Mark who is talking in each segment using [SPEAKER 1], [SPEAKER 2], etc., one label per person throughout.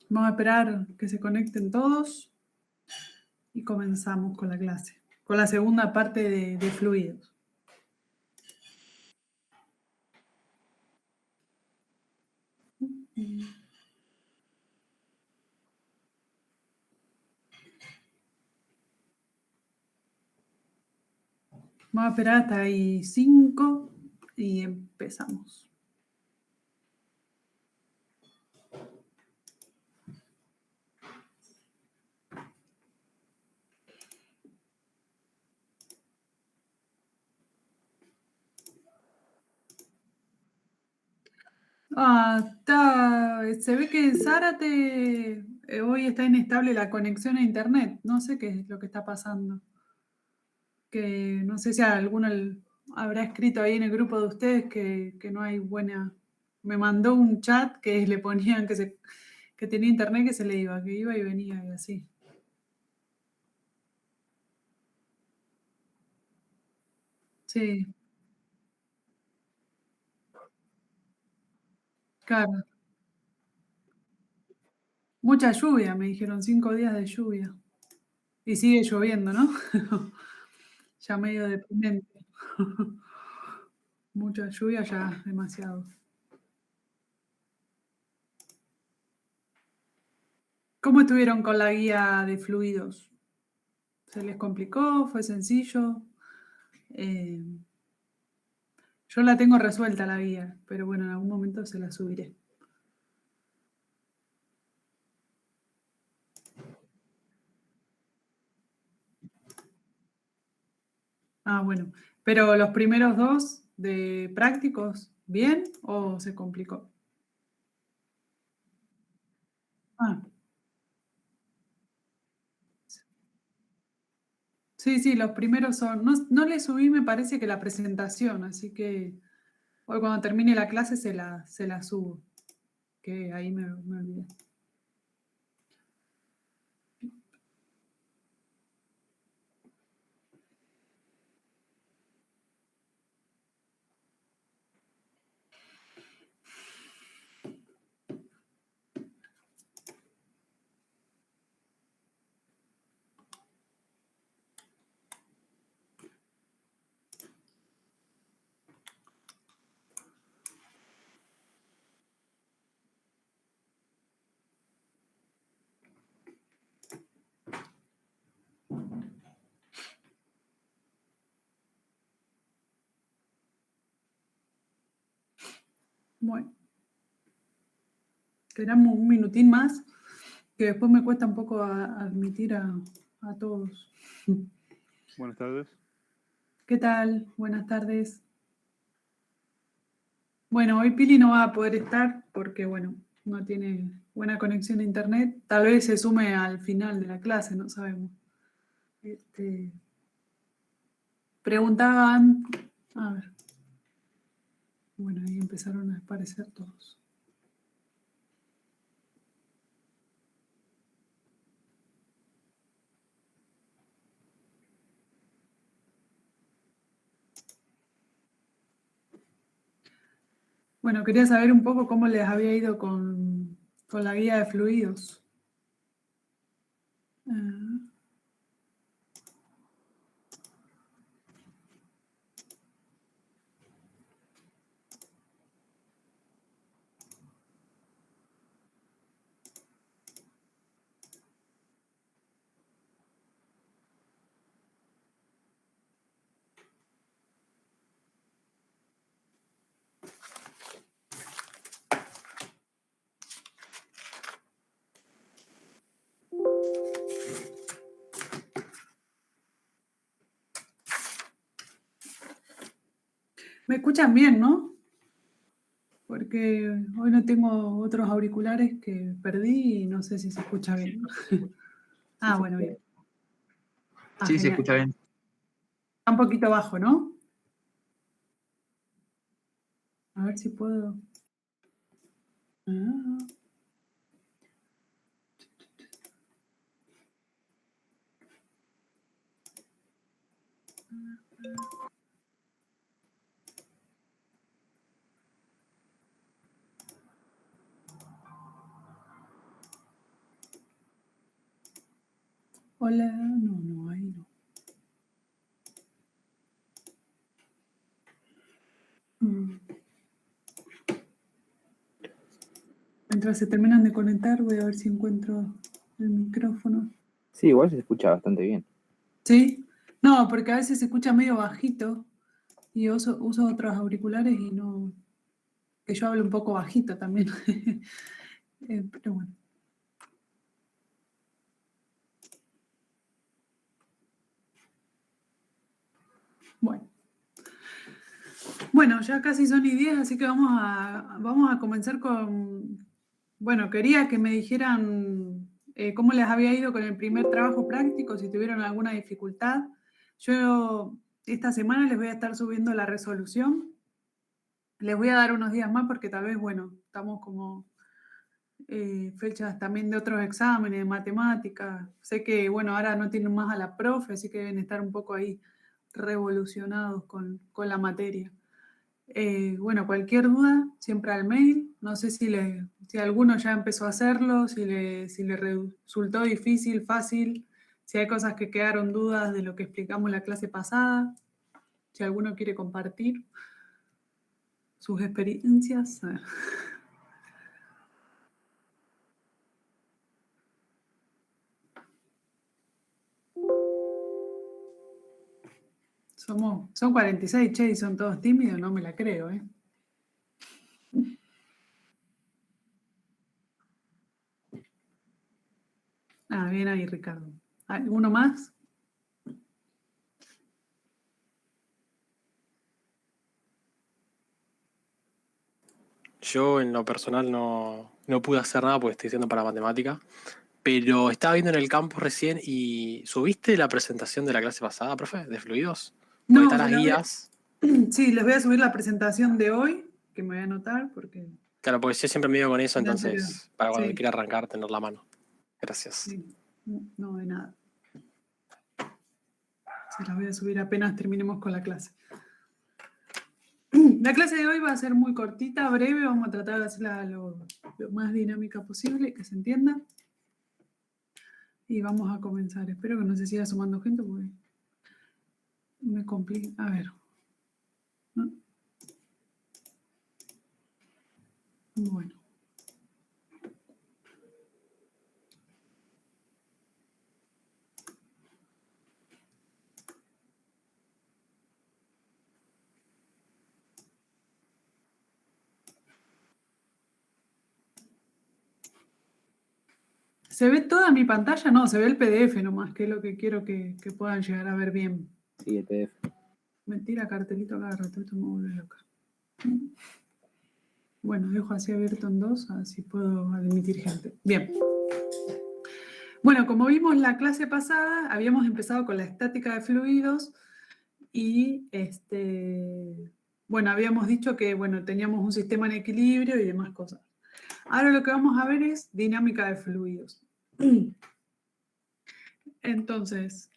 [SPEAKER 1] Vamos a esperar que se conecten todos y comenzamos con la clase, con la segunda parte de fluidos. Vamos a esperar hasta ahí 5 y empezamos. Se ve que en Zárate hoy está inestable la conexión a internet. No sé qué es lo que está pasando. Que no sé si alguno habrá escrito ahí en el grupo de ustedes que no hay buena. Me mandó un chat que le ponían que tenía internet que se le iba, que iba y venía y así. Sí, claro. Mucha lluvia, me dijeron, 5 días de lluvia. Y sigue lloviendo, ¿no? Ya medio deprimente. Mucha lluvia ya demasiado. ¿Cómo estuvieron con la guía de fluidos? ¿Se les complicó? ¿Fue sencillo? Eh, yo la tengo resuelta la guía, pero bueno, en algún momento se la subiré. Ah, bueno. Pero los primeros dos de prácticos, ¿bien o se complicó? Ah, sí, sí, los primeros son. No, no le subí, me parece que la presentación, así que hoy cuando termine la clase se la subo, que ahí me olvidé. Bueno, esperamos un minutín más, que después me cuesta un poco admitir a todos.
[SPEAKER 2] Buenas tardes.
[SPEAKER 1] ¿Qué tal? Buenas tardes. Bueno, hoy Pili no va a poder estar porque, bueno, no tiene buena conexión a internet. Tal vez se sume al final de la clase, no sabemos. Este, preguntaban, a ver, bueno, ahí empezaron a aparecer todos. Bueno, quería saber un poco cómo les había ido con la guía de fluidos. Ah, me escuchan bien, ¿no? Porque hoy no tengo otros auriculares que perdí y no sé si se escucha bien. Ah, bueno, bien. Ah,
[SPEAKER 3] Sí, se
[SPEAKER 1] genial.
[SPEAKER 3] escucha bien.
[SPEAKER 1] Está un poquito bajo, ¿no? A ver si puedo. Ah. Hola, no, ahí no. Mientras se terminan de conectar, voy a ver si encuentro el micrófono.
[SPEAKER 3] Sí, igual se escucha bastante bien.
[SPEAKER 1] ¿Sí? No, porque a veces se escucha medio bajito y uso otros auriculares y no... Que yo hablo un poco bajito también. Pero bueno. Bueno, ya casi son y 10, así que vamos a comenzar con... Bueno, quería que me dijeran cómo les había ido con el primer trabajo práctico, si tuvieron alguna dificultad. Yo esta semana les voy a estar subiendo la resolución. Les voy a dar unos días más porque tal vez, bueno, estamos como fechas también de otros exámenes, de matemáticas. Sé que, bueno, ahora no tienen más a la profe, así que deben estar un poco ahí revolucionados con la materia. Bueno, cualquier duda, siempre al mail. No sé si alguno ya empezó a hacerlo, si le resultó difícil, fácil, si hay cosas que quedaron dudas de lo que explicamos la clase pasada, si alguno quiere compartir sus experiencias. A ver. Son 46, che, y son todos tímidos, no me la creo, ¿eh? Ah, bien ahí, Ricardo. ¿Alguno más?
[SPEAKER 4] Yo en lo personal no pude hacer nada porque estoy haciendo para matemática, pero estaba viendo en el campus recién y ¿subiste la presentación de la clase pasada, profe, de fluidos? Porque
[SPEAKER 1] No,
[SPEAKER 4] están las guías.
[SPEAKER 1] sí, les voy a subir la presentación de hoy, que me voy a anotar porque...
[SPEAKER 4] Claro, porque yo siempre me ido con eso,
[SPEAKER 1] la anterior.
[SPEAKER 4] entonces para cuando
[SPEAKER 1] Sí.
[SPEAKER 4] quiera arrancar, tener la mano. Gracias.
[SPEAKER 1] Sí. No, de nada. Se las voy a subir apenas terminemos con la clase. La clase de hoy va a ser muy cortita, breve, vamos a tratar de hacerla lo más dinámica posible, que se entienda. Y vamos a comenzar. Espero que no se siga sumando gente porque me complica. A ver. Bueno. ¿Se ve toda mi pantalla? No, se ve el PDF nomás, que es lo que quiero que puedan llegar a ver bien.
[SPEAKER 3] Sí, el PDF.
[SPEAKER 1] Mentira, cartelito cada rato, esto me vuelve loca. Bueno, dejo así abierto en 2, así puedo admitir gente. Bien. Bueno, como vimos la clase pasada, habíamos empezado con la estática de fluidos y bueno, habíamos dicho que bueno, teníamos un sistema en equilibrio y demás cosas. Ahora lo que vamos a ver es dinámica de fluidos. Entonces,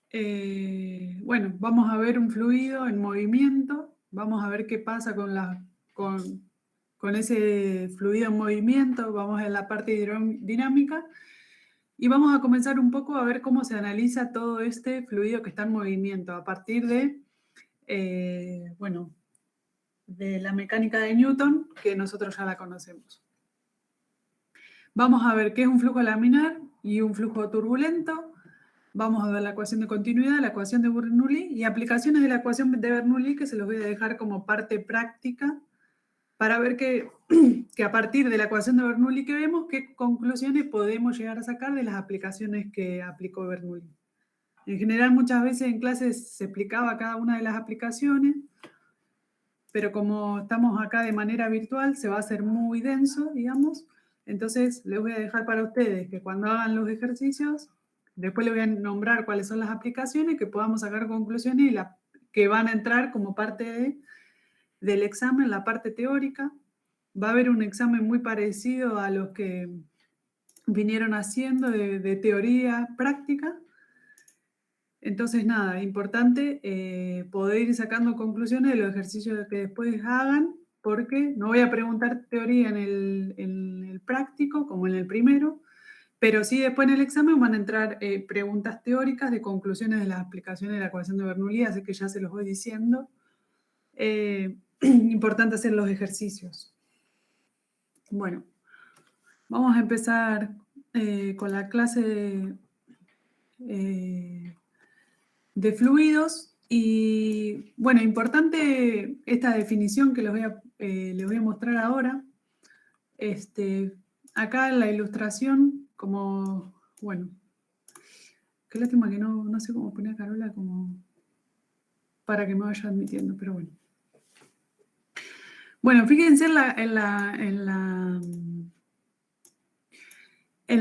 [SPEAKER 1] bueno, vamos a ver un fluido en movimiento, vamos a ver qué pasa con ese fluido en movimiento, vamos a la parte dinámica y vamos a comenzar un poco a ver cómo se analiza todo este fluido que está en movimiento a partir de, bueno, de la mecánica de Newton, que nosotros ya la conocemos. Vamos a ver qué es un flujo laminar y un flujo turbulento. Vamos a ver la ecuación de continuidad, la ecuación de Bernoulli y aplicaciones de la ecuación de Bernoulli que se los voy a dejar como parte práctica para ver que a partir de la ecuación de Bernoulli que vemos, qué conclusiones podemos llegar a sacar de las aplicaciones que aplicó Bernoulli. En general, muchas veces en clases se explicaba cada una de las aplicaciones, pero como estamos acá de manera virtual, se va a hacer muy denso, digamos. Entonces, les voy a dejar para ustedes que cuando hagan los ejercicios, después les voy a nombrar cuáles son las aplicaciones, que podamos sacar conclusiones y que van a entrar como parte del examen, la parte teórica. Va a haber un examen muy parecido a los que vinieron haciendo de teoría práctica. Entonces, nada, importante poder ir sacando conclusiones de los ejercicios que después hagan, porque no voy a preguntar teoría en el práctico, como en el primero, Pero sí, después en el examen van a entrar preguntas teóricas de conclusiones de las aplicaciones de la ecuación de Bernoulli, así que ya se los voy diciendo. Importante hacer los ejercicios. Bueno, vamos a empezar con la clase de fluidos. Y bueno, importante esta definición que les voy a mostrar ahora. Acá en la ilustración, como, bueno, qué lástima que no sé cómo poner a Carola como para que me vaya admitiendo, pero bueno. Bueno, fíjense en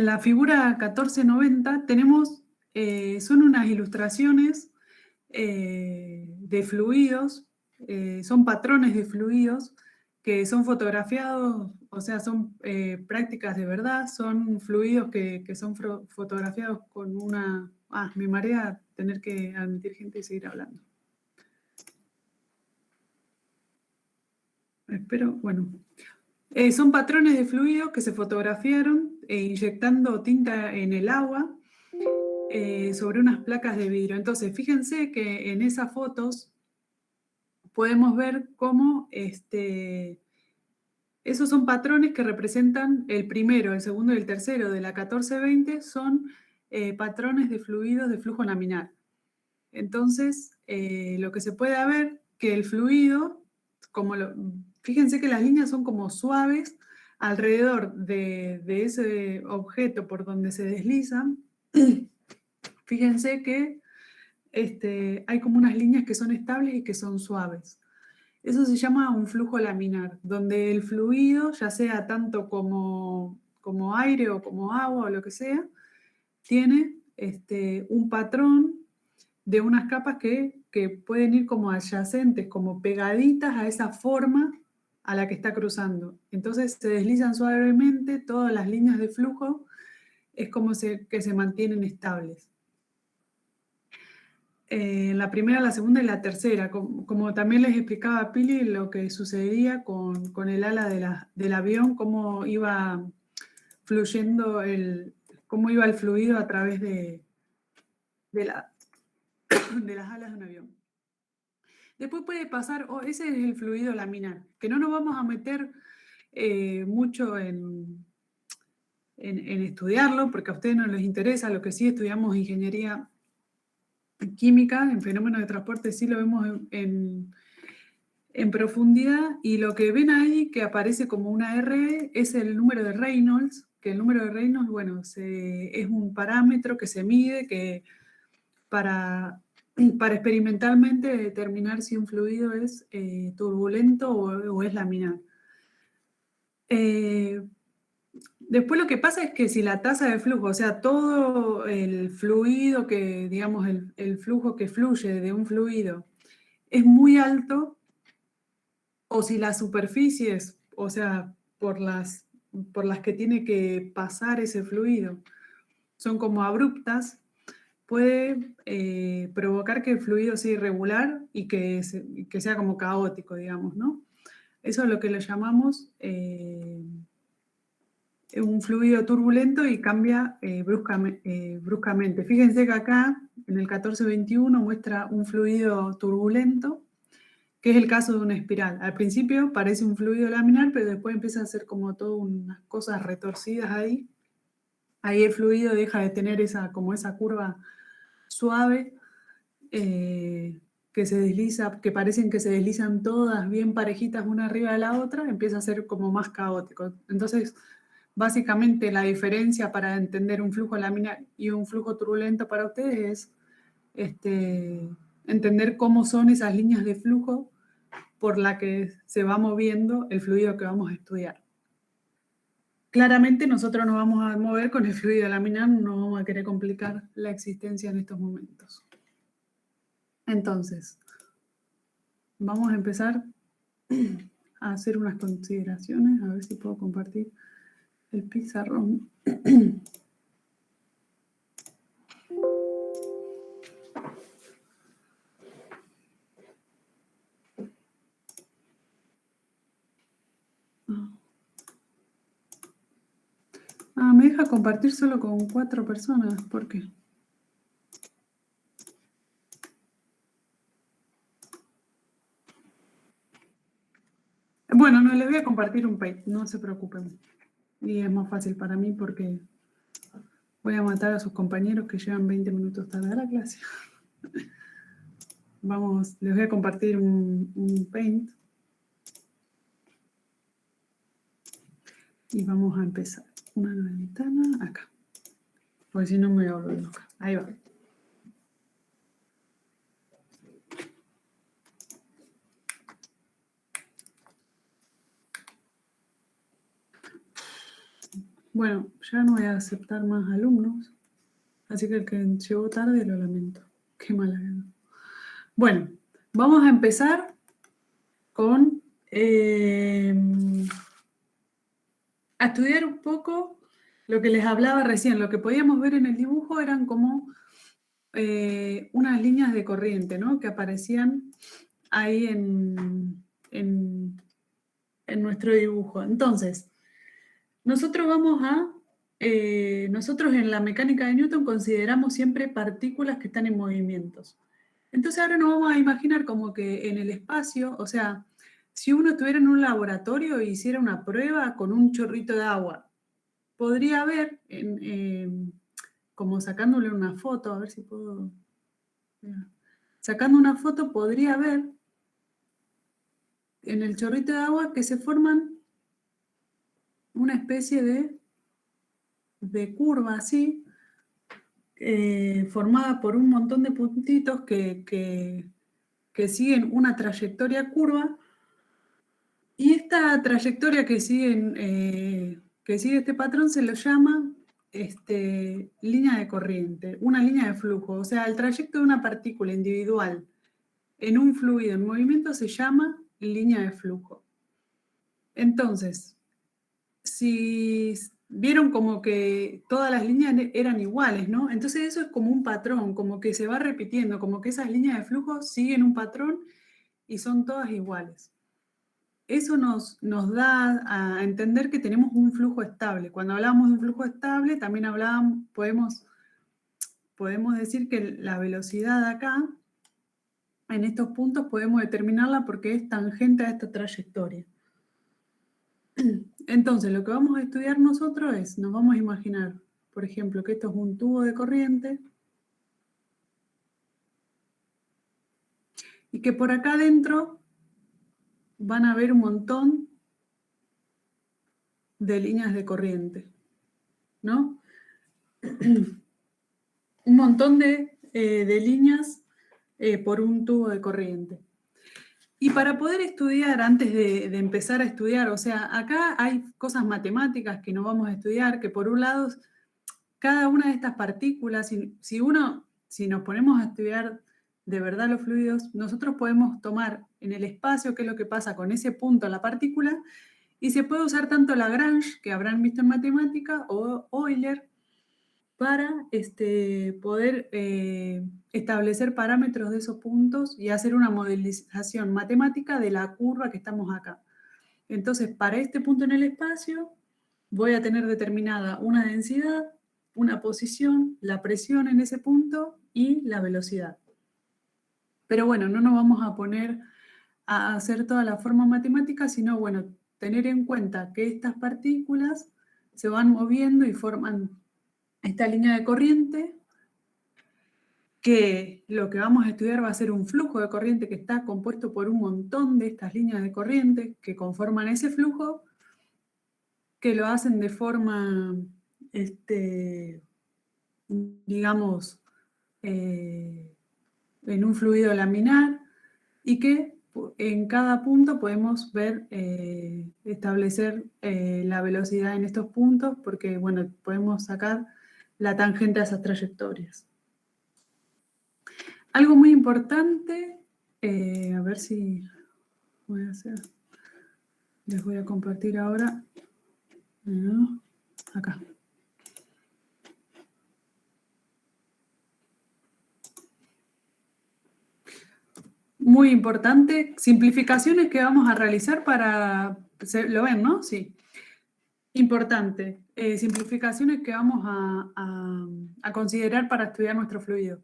[SPEAKER 1] la figura 1490 tenemos, son unas ilustraciones de fluidos, son patrones de fluidos que son fotografiados, o sea, son prácticas de verdad, son fluidos que son fotografiados con una... me marea tener que admitir gente y seguir hablando. Espero, bueno. Son patrones de fluidos que se fotografiaron inyectando tinta en el agua sobre unas placas de vidrio. Entonces, fíjense que en esas fotos podemos ver cómo esos son patrones que representan el primero, el segundo y el tercero de la 1420, son patrones de fluidos de flujo laminar. Entonces, lo que se puede ver que el fluido, fíjense que las líneas son como suaves alrededor de ese objeto por donde se deslizan. Fíjense que hay como unas líneas que son estables y que son suaves. Eso se llama un flujo laminar, donde el fluido, ya sea tanto como aire o como agua o lo que sea, tiene un patrón de unas capas que pueden ir como adyacentes, como pegaditas a esa forma a la que está cruzando. Entonces se deslizan suavemente, todas las líneas de flujo es como que se mantienen estables. La primera, la segunda y la tercera, como también les explicaba a Pili lo que sucedía con el ala del avión, cómo iba fluyendo cómo iba el fluido a través de las alas de un avión. Después puede pasar, ese es el fluido laminar, que no nos vamos a meter mucho en estudiarlo, porque a ustedes no les interesa. Lo que sí estudiamos ingeniería química, en fenómenos de transporte, sí lo vemos en profundidad, y lo que ven ahí que aparece como una R es el número de Reynolds, que el número de Reynolds, bueno, es un parámetro que se mide para experimentalmente determinar si un fluido es turbulento o es laminar. Después lo que pasa es que si la tasa de flujo, o sea, todo el fluido que, digamos, el flujo que fluye de un fluido es muy alto, o si las superficies, o sea, por las que tiene que pasar ese fluido, son como abruptas, puede provocar que el fluido sea irregular y que sea como caótico, digamos, ¿no? Eso es lo que le llamamos un fluido turbulento y cambia bruscamente. Fíjense que acá, en el 1421, muestra un fluido turbulento, que es el caso de una espiral. Al principio parece un fluido laminar, pero después empieza a hacer como todas unas cosas retorcidas ahí. Ahí el fluido deja de tener como esa curva suave que se desliza, que parecen que se deslizan todas bien parejitas una arriba de la otra, empieza a ser como más caótico. Entonces, básicamente la diferencia para entender un flujo laminar y un flujo turbulento para ustedes es entender cómo son esas líneas de flujo por la que se va moviendo el fluido que vamos a estudiar. Claramente nosotros nos vamos a mover con el fluido laminar, no vamos a querer complicar la existencia en estos momentos. Entonces, vamos a empezar a hacer unas consideraciones, a ver si puedo compartir el pizarrón. Ah, me deja compartir solo con 4 personas. ¿Por qué? Bueno, no, les voy a compartir un Paint, no se preocupen. Y es más fácil para mí porque voy a matar a sus compañeros que llevan 20 minutos tarde a la clase. Vamos, les voy a compartir un Paint. Y vamos a empezar. Una nueva ventana acá. Porque si no me voy a volver loca. Ahí va. Bueno, ya no voy a aceptar más alumnos. Así que el que llegó tarde lo lamento. Qué mala gana. Bueno, vamos a empezar con a estudiar un poco lo que les hablaba recién. Lo que podíamos ver en el dibujo eran como unas líneas de corriente, ¿no? Que aparecían ahí en nuestro dibujo. Entonces, nosotros nosotros en la mecánica de Newton consideramos siempre partículas que están en movimientos. Entonces ahora nos vamos a imaginar como que en el espacio, o sea, si uno estuviera en un laboratorio e hiciera una prueba con un chorrito de agua, podría ver, como sacándole una foto, a ver si puedo... Sacando una foto podría ver en el chorrito de agua que se forman una especie de curva así, formada por un montón de puntitos que siguen una trayectoria curva, y esta trayectoria que sigue este patrón se lo llama línea de corriente, una línea de flujo. O sea, el trayecto de una partícula individual en un fluido en movimiento se llama línea de flujo. Entonces, si vieron como que todas las líneas eran iguales, ¿no? Entonces eso es como un patrón, como que se va repitiendo, como que esas líneas de flujo siguen un patrón y son todas iguales. Eso nos da a entender que tenemos un flujo estable. Cuando hablamos de un flujo estable, también podemos decir que la velocidad acá, en estos puntos, podemos determinarla porque es tangente a esta trayectoria. Entonces, lo que vamos a estudiar nosotros nos vamos a imaginar, por ejemplo, que esto es un tubo de corriente y que por acá adentro van a haber un montón de líneas de corriente, ¿no? Un montón de líneas por un tubo de corriente. Y para poder estudiar, antes de empezar a estudiar, o sea, acá hay cosas matemáticas que no vamos a estudiar, que por un lado, cada una de estas partículas, si nos ponemos a estudiar de verdad los fluidos, nosotros podemos tomar en el espacio qué es lo que pasa con ese punto en la partícula, y se puede usar tanto Lagrange, que habrán visto en matemática, o Euler, para poder establecer parámetros de esos puntos y hacer una modelización matemática de la curva que estamos acá. Entonces, para este punto en el espacio, voy a tener determinada una densidad, una posición, la presión en ese punto y la velocidad. Pero bueno, no nos vamos a poner a hacer toda la forma matemática, sino, bueno, tener en cuenta que estas partículas se van moviendo y forman esta línea de corriente, que lo que vamos a estudiar va a ser un flujo de corriente que está compuesto por un montón de estas líneas de corriente que conforman ese flujo, que lo hacen de forma, digamos, en un fluido laminar, y que en cada punto podemos ver, establecer la velocidad en estos puntos, porque, bueno, podemos sacar la tangente a esas trayectorias. Algo muy importante, a ver si voy a hacer, les voy a compartir ahora, acá. Muy importante, simplificaciones que vamos a realizar para, ¿lo ven, no? Sí. Importante. Simplificaciones que vamos a considerar para estudiar nuestro fluido.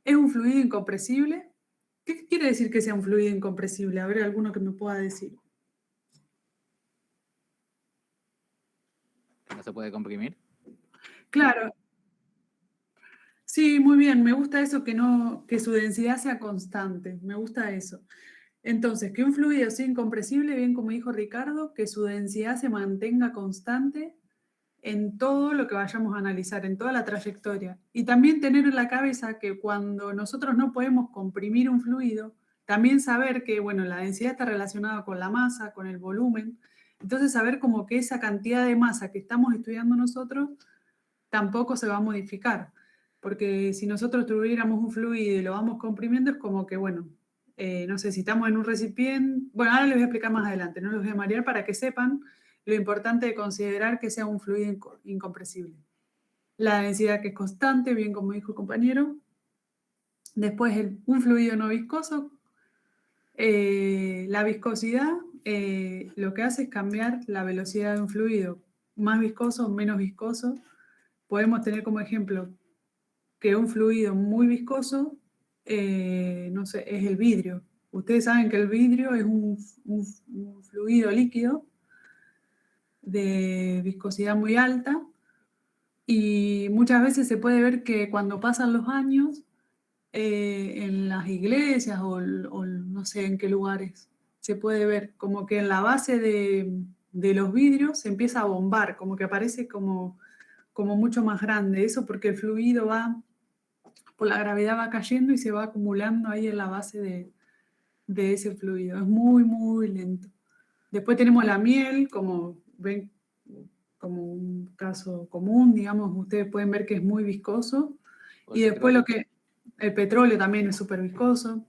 [SPEAKER 1] ¿Es un fluido incompresible? ¿Qué quiere decir que sea un fluido incompresible? A ver, alguno que me pueda decir.
[SPEAKER 5] ¿No se puede comprimir?
[SPEAKER 1] Claro. Sí, muy bien. Me gusta eso que su densidad sea constante. Me gusta eso. Entonces, que un fluido sea incompresible, bien como dijo Ricardo, que su densidad se mantenga constante en todo lo que vayamos a analizar, en toda la trayectoria. Y también tener en la cabeza que cuando nosotros no podemos comprimir un fluido, también saber que, bueno, la densidad está relacionada con la masa, con el volumen. Entonces, saber como que esa cantidad de masa que estamos estudiando nosotros tampoco se va a modificar. Porque si nosotros tuviéramos un fluido y lo vamos comprimiendo, es como que, bueno, no sé, si estamos en un recipiente, bueno, ahora les voy a explicar más adelante, no los voy a marear para que sepan lo importante de considerar que sea un fluido incompresible. La densidad que es constante, bien como dijo el compañero. Después un fluido no viscoso. La viscosidad lo que hace es cambiar la velocidad de un fluido, más viscoso o menos viscoso. Podemos tener como ejemplo que un fluido muy viscoso, no sé, es el vidrio. Ustedes saben que el vidrio es un fluido líquido de viscosidad muy alta y muchas veces se puede ver que cuando pasan los años en las iglesias o no sé en qué lugares se puede ver como que en la base de los vidrios se empieza a bombar, como que aparece como mucho más grande. Eso porque el fluido por la gravedad va cayendo y se va acumulando ahí en la base de ese fluido. Es muy, muy lento. Después tenemos la miel, como ven, como un caso común, digamos, ustedes pueden ver que es muy viscoso.
[SPEAKER 5] ¿O el
[SPEAKER 1] Y después
[SPEAKER 5] petróleo?
[SPEAKER 1] el petróleo también es súper viscoso.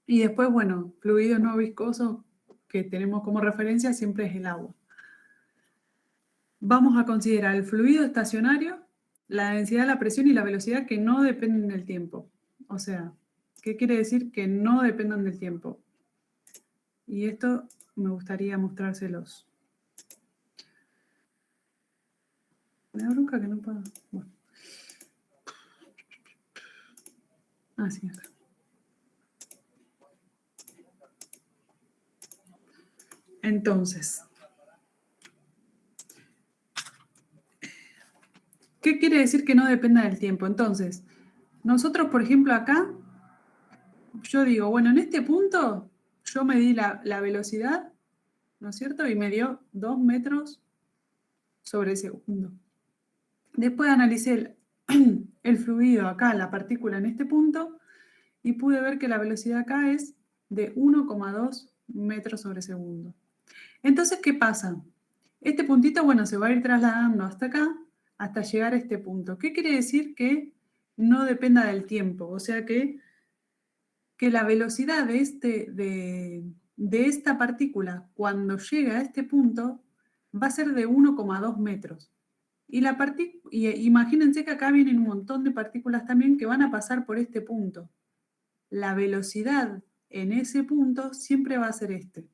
[SPEAKER 1] Y después, bueno, fluidos no viscosos que tenemos como referencia siempre es el agua. Vamos a considerar el fluido estacionario, la densidad, la presión y la velocidad que no dependen del tiempo. O sea, ¿qué quiere decir? Que no dependan del tiempo. Y esto me gustaría mostrárselos. Me da bronca que no puedo. Bueno. Así es. Entonces, ¿qué quiere decir que no dependa del tiempo? Entonces, nosotros, por ejemplo, acá, yo digo, bueno, en este punto yo medí la velocidad, ¿no es cierto? Y me dio 2 metros sobre segundo. Después analicé el fluido acá, la partícula en este punto, y pude ver que la velocidad acá es de 1,2 metros sobre segundo. Entonces, ¿qué pasa? Este puntito, bueno, se va a ir trasladando hasta acá, hasta llegar a este punto. ¿Qué quiere decir? Que no dependa del tiempo, o sea que la velocidad de esta partícula cuando llega a este punto va a ser de 1,2 metros. Y imagínense que acá vienen un montón de partículas también que van a pasar por este punto. La velocidad en ese punto siempre va a ser este.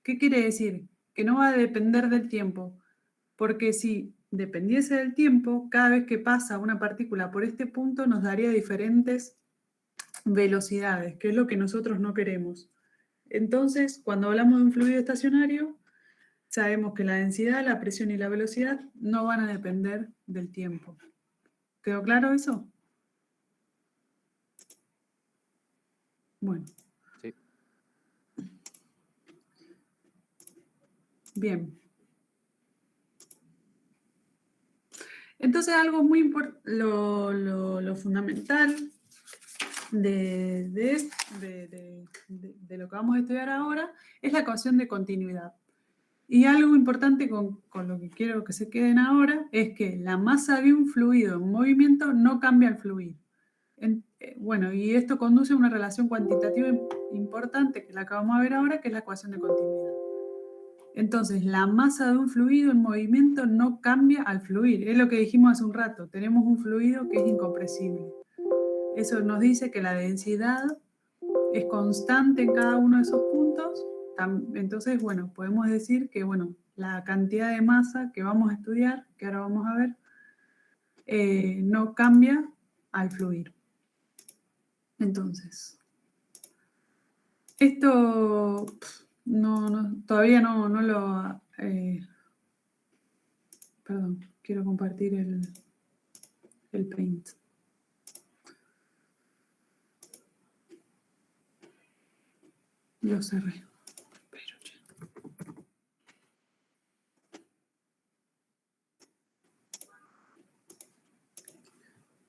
[SPEAKER 1] ¿Qué quiere decir? Que no va a depender del tiempo, porque si dependiese del tiempo, cada vez que pasa una partícula por este punto nos daría diferentes velocidades, que es lo que nosotros no queremos. Entonces, cuando hablamos de un fluido estacionario, sabemos que la densidad, la presión y la velocidad no van a depender del tiempo. ¿Quedó claro eso? Bueno.
[SPEAKER 5] Sí.
[SPEAKER 1] Bien. Entonces, algo muy importante, lo fundamental de lo que vamos a estudiar ahora es la ecuación de continuidad. Y algo importante con lo que quiero que se queden ahora es que la masa de un fluido en movimiento no cambia al fluir. Bueno, y esto conduce a una relación cuantitativa importante que la acabamos de ver ahora, que es la ecuación de continuidad. Entonces, la masa de un fluido en movimiento no cambia al fluir. Es lo que dijimos hace un rato. Tenemos un fluido que es incompresible. Eso nos dice que la densidad es constante en cada uno de esos puntos. Entonces, bueno, podemos decir que, bueno, la cantidad de masa que vamos a estudiar, que ahora vamos a ver, no cambia al fluir. Entonces, esto todavía no lo... perdón, quiero compartir el Paint. Lo cerré.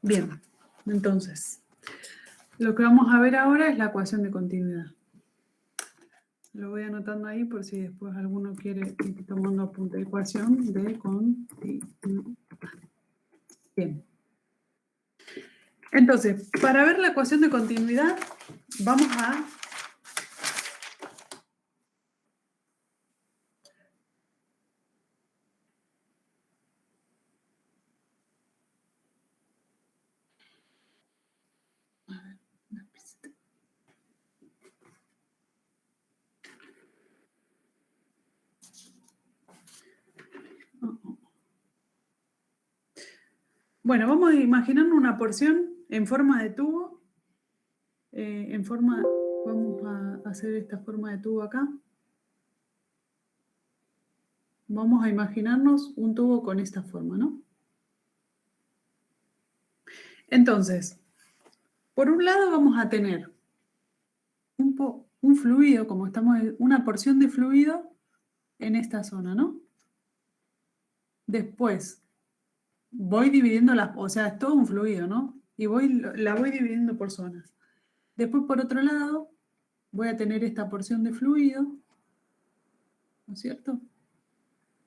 [SPEAKER 1] Bien, entonces, lo que vamos a ver ahora es la ecuación de continuidad. Lo voy anotando ahí por si después alguno quiere ir tomando apunte. Ecuación de continuidad. Bien. Entonces, para ver la ecuación de continuidad, vamos a... Bueno, vamos a imaginar una porción en forma de tubo. Vamos a hacer esta forma de tubo acá. Vamos a imaginarnos un tubo con esta forma, ¿no? Entonces, por un lado vamos a tener un fluido, como una porción de fluido en esta zona, ¿no? Después, voy dividiendo o sea, es todo un fluido, ¿no? Y la voy dividiendo por zonas. Después, por otro lado, voy a tener esta porción de fluido, ¿no es cierto?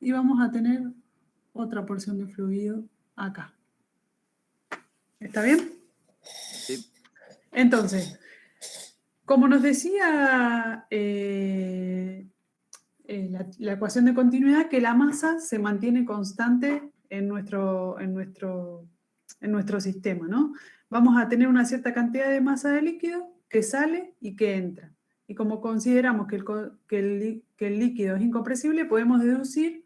[SPEAKER 1] Y vamos a tener otra porción de fluido acá. ¿Está bien?
[SPEAKER 3] Sí.
[SPEAKER 1] Entonces, como nos decía la ecuación de continuidad, que la masa se mantiene constante en nuestro sistema, ¿no? Vamos a tener una cierta cantidad de masa de líquido que sale y que entra. Y como consideramos que el líquido es incompresible, podemos deducir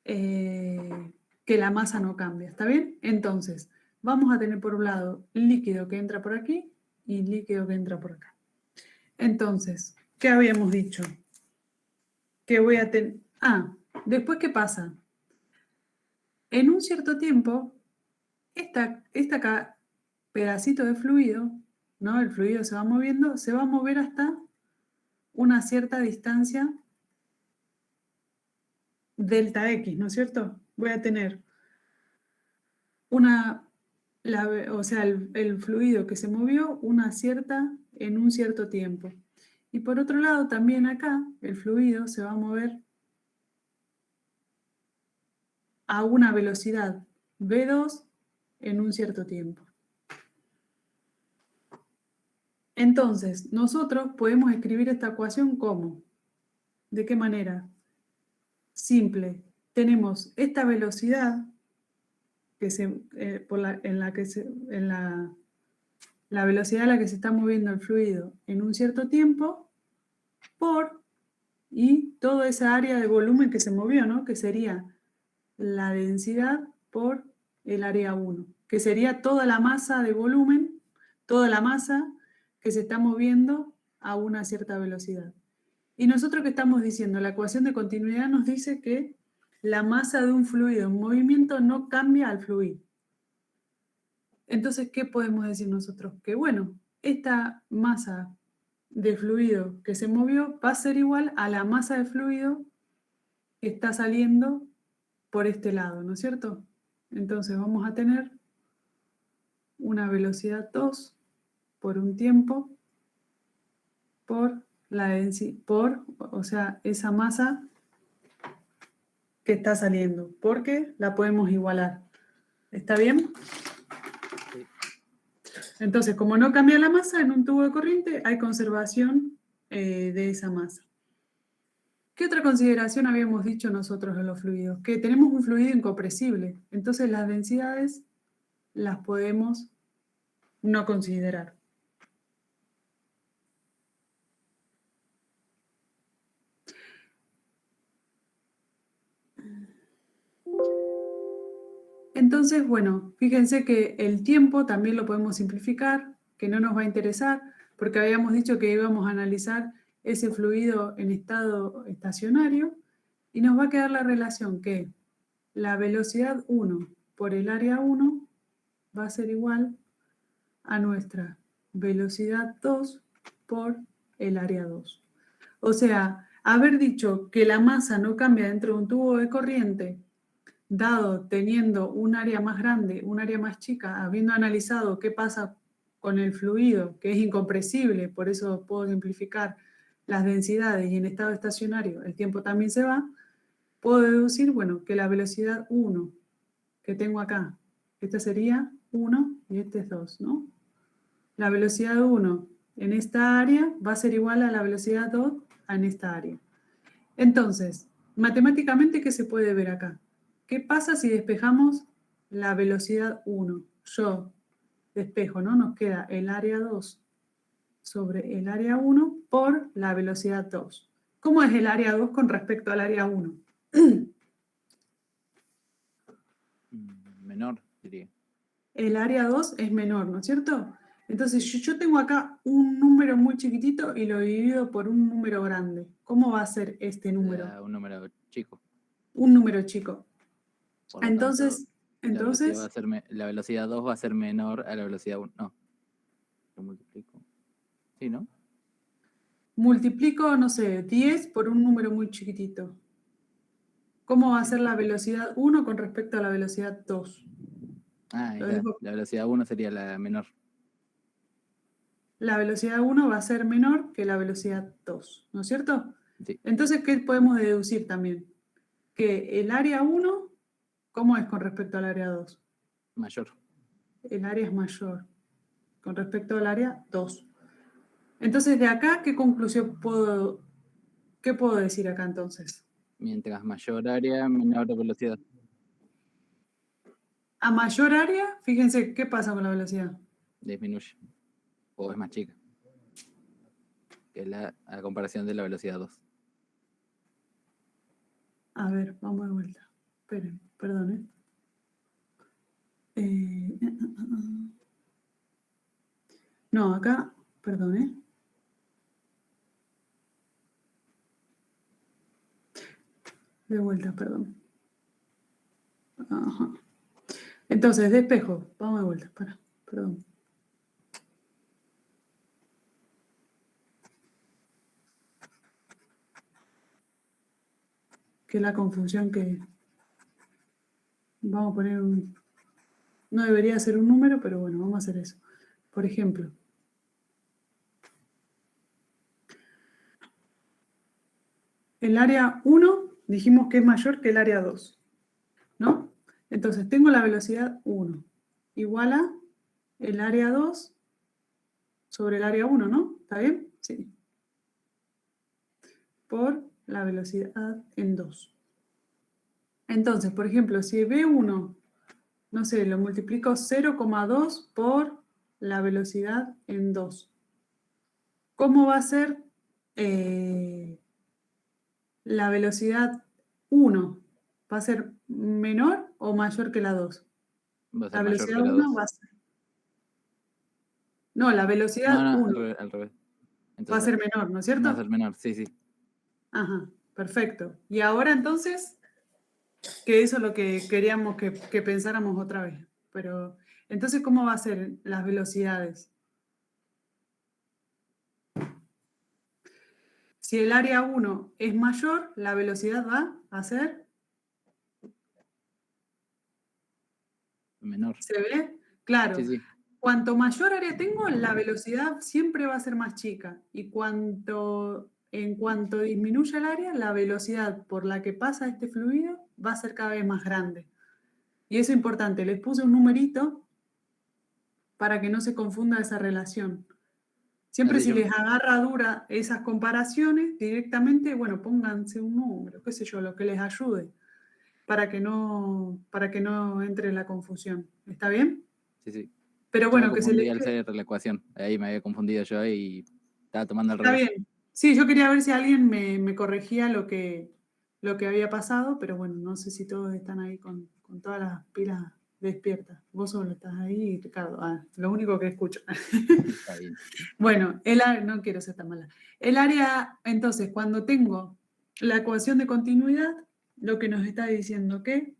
[SPEAKER 1] que la masa no cambia, ¿está bien? Entonces, vamos a tener por un lado líquido que entra por aquí y líquido que entra por acá. Entonces, ¿qué habíamos dicho? Que voy a tener... después, ¿qué pasa? En un cierto tiempo, esta pedacito de fluido, ¿no? El fluido se va moviendo, se va a mover hasta una cierta distancia delta X, ¿no es cierto? Voy a tener el fluido que se movió en un cierto tiempo. Y por otro lado, también acá, el fluido se va a mover a una velocidad V2 en un cierto tiempo. Entonces, nosotros podemos escribir esta ecuación como, ¿de qué manera? Simple. Tenemos esta velocidad la velocidad a la que se está moviendo el fluido en un cierto tiempo y toda esa área de volumen que se movió, ¿no? Que sería la densidad por el área 1, que sería toda la masa de volumen, toda la masa que se está moviendo a una cierta velocidad. Y nosotros, ¿qué estamos diciendo? La ecuación de continuidad nos dice que la masa de un fluido en movimiento no cambia al fluir. Entonces, ¿qué podemos decir nosotros? Que bueno, esta masa de fluido que se movió va a ser igual a la masa de fluido que está saliendo por este lado, ¿no es cierto? Entonces vamos a tener una velocidad 2 por un tiempo por la densidad, o sea, esa masa que está saliendo, porque la podemos igualar. ¿Está bien?
[SPEAKER 3] Sí.
[SPEAKER 1] Entonces, como no cambia la masa en un tubo de corriente, hay conservación de esa masa. ¿Qué otra consideración habíamos dicho nosotros en los fluidos? Que tenemos un fluido incompresible, entonces las densidades las podemos no considerar. Entonces, bueno, fíjense que el tiempo también lo podemos simplificar, que no nos va a interesar, porque habíamos dicho que íbamos a analizar ese fluido en estado estacionario y nos va a quedar la relación que la velocidad 1 por el área 1 va a ser igual a nuestra velocidad 2 por el área 2. O sea, haber dicho que la masa no cambia dentro de un tubo de corriente, dado teniendo un área más grande, un área más chica, habiendo analizado qué pasa con el fluido, que es incompresible, por eso puedo simplificar las densidades y en estado estacionario el tiempo también se va, puedo deducir, bueno, que la velocidad 1 que tengo acá, esta sería 1 y este es 2, ¿no? La velocidad 1 en esta área va a ser igual a la velocidad 2 en esta área. Entonces, matemáticamente, ¿qué se puede ver acá? ¿Qué pasa si despejamos la velocidad 1? Yo despejo, ¿no? Nos queda el área 2 sobre el área 1 por la velocidad 2. ¿Cómo es el área 2 con respecto al área 1?
[SPEAKER 3] Menor, diría.
[SPEAKER 1] El área 2 es menor, ¿no es cierto? Entonces, yo tengo acá un número muy chiquitito y lo divido por un número grande. ¿Cómo va a ser este número?
[SPEAKER 3] Un número chico.
[SPEAKER 1] Un número chico.
[SPEAKER 3] Por lo
[SPEAKER 1] Entonces,
[SPEAKER 3] tanto, la velocidad 2 va a ser menor a la velocidad 1. No. Lo multiplico. Sí, ¿no?
[SPEAKER 1] multiplico, no sé, 10 por un número muy chiquitito. ¿Cómo va a
[SPEAKER 3] Sí.
[SPEAKER 1] ser la velocidad 1 con respecto a la velocidad 2?
[SPEAKER 3] Ahí
[SPEAKER 1] Lo
[SPEAKER 3] está.
[SPEAKER 1] dejo.
[SPEAKER 3] La velocidad 1 sería la menor.
[SPEAKER 1] La velocidad 1 va a ser menor que la velocidad 2, ¿no es cierto?
[SPEAKER 3] Sí.
[SPEAKER 1] Entonces, ¿qué podemos deducir también? Que el área 1, ¿cómo es con respecto al área 2?
[SPEAKER 3] Mayor.
[SPEAKER 1] El área es mayor con respecto al área 2. Entonces, de acá, ¿qué conclusión qué puedo decir acá entonces?
[SPEAKER 3] Mientras mayor área, menor velocidad.
[SPEAKER 1] A mayor área, fíjense qué pasa con la velocidad.
[SPEAKER 3] Disminuye. O es más chica. Que a comparación de la velocidad 2.
[SPEAKER 1] A ver, vamos de vuelta. Esperen, perdón, ¿eh? No, acá, perdón, ¿eh? De vuelta, perdón. Ajá. Entonces, despejo. Vamos de vuelta, perdón. Que es la confusión que... Vamos a poner un... No debería ser un número, pero bueno, vamos a hacer eso. Por ejemplo, el área 1 dijimos que es mayor que el área 2, ¿no? Entonces tengo la velocidad 1 igual a el área 2 sobre el área 1, ¿no? ¿Está bien? Sí. Por la velocidad en 2. Entonces, por ejemplo, si B1, no sé, lo multiplico 0,2 por la velocidad en 2. ¿Cómo va a ser la velocidad 1? ¿Va a ser menor o mayor que la 2?
[SPEAKER 3] Va a
[SPEAKER 1] La
[SPEAKER 3] ser mayor
[SPEAKER 1] velocidad
[SPEAKER 3] que la
[SPEAKER 1] 1
[SPEAKER 3] 2.
[SPEAKER 1] va a ser... No, la
[SPEAKER 3] No,
[SPEAKER 1] velocidad 1
[SPEAKER 3] al revés.
[SPEAKER 1] va a
[SPEAKER 3] Entonces,
[SPEAKER 1] ser menor, ¿no es
[SPEAKER 3] va a
[SPEAKER 1] cierto?
[SPEAKER 3] ser menor, sí.
[SPEAKER 1] Ajá, perfecto. Y ahora entonces, que eso es lo que queríamos que pensáramos otra vez. Pero, entonces, ¿cómo va a ser las velocidades? Si el área 1 es mayor, la velocidad va a ser...
[SPEAKER 3] Menor.
[SPEAKER 1] ¿Se ve? Claro.
[SPEAKER 3] Sí.
[SPEAKER 1] Cuanto mayor área tengo, la velocidad siempre va a ser más chica. Y en cuanto disminuya el área, la velocidad por la que pasa este fluido va a ser cada vez más grande. Y eso es importante. Les puse un numerito para que no se confunda esa relación. Siempre
[SPEAKER 3] Así
[SPEAKER 1] si
[SPEAKER 3] yo.
[SPEAKER 1] les agarra dura esas comparaciones, directamente, bueno, pónganse un número, qué sé yo, lo que les ayude, para que no entre la confusión. ¿Está bien?
[SPEAKER 3] Sí.
[SPEAKER 1] Pero
[SPEAKER 3] Yo me
[SPEAKER 1] bueno, que se
[SPEAKER 3] confundí
[SPEAKER 1] les
[SPEAKER 3] al
[SPEAKER 1] quede.
[SPEAKER 3] hacer la ecuación. Ahí me había confundido yo y estaba tomando al
[SPEAKER 1] Está
[SPEAKER 3] revés.
[SPEAKER 1] bien. Sí, yo quería ver si alguien me corregía lo que había pasado, pero bueno, no sé si todos están ahí con todas las pilas despierta. Vos solo estás ahí, Ricardo. Lo único que escucho.
[SPEAKER 3] Está bien.
[SPEAKER 1] Bueno, no quiero ser tan mala. El área, entonces, cuando tengo la ecuación de continuidad, lo que nos está diciendo que,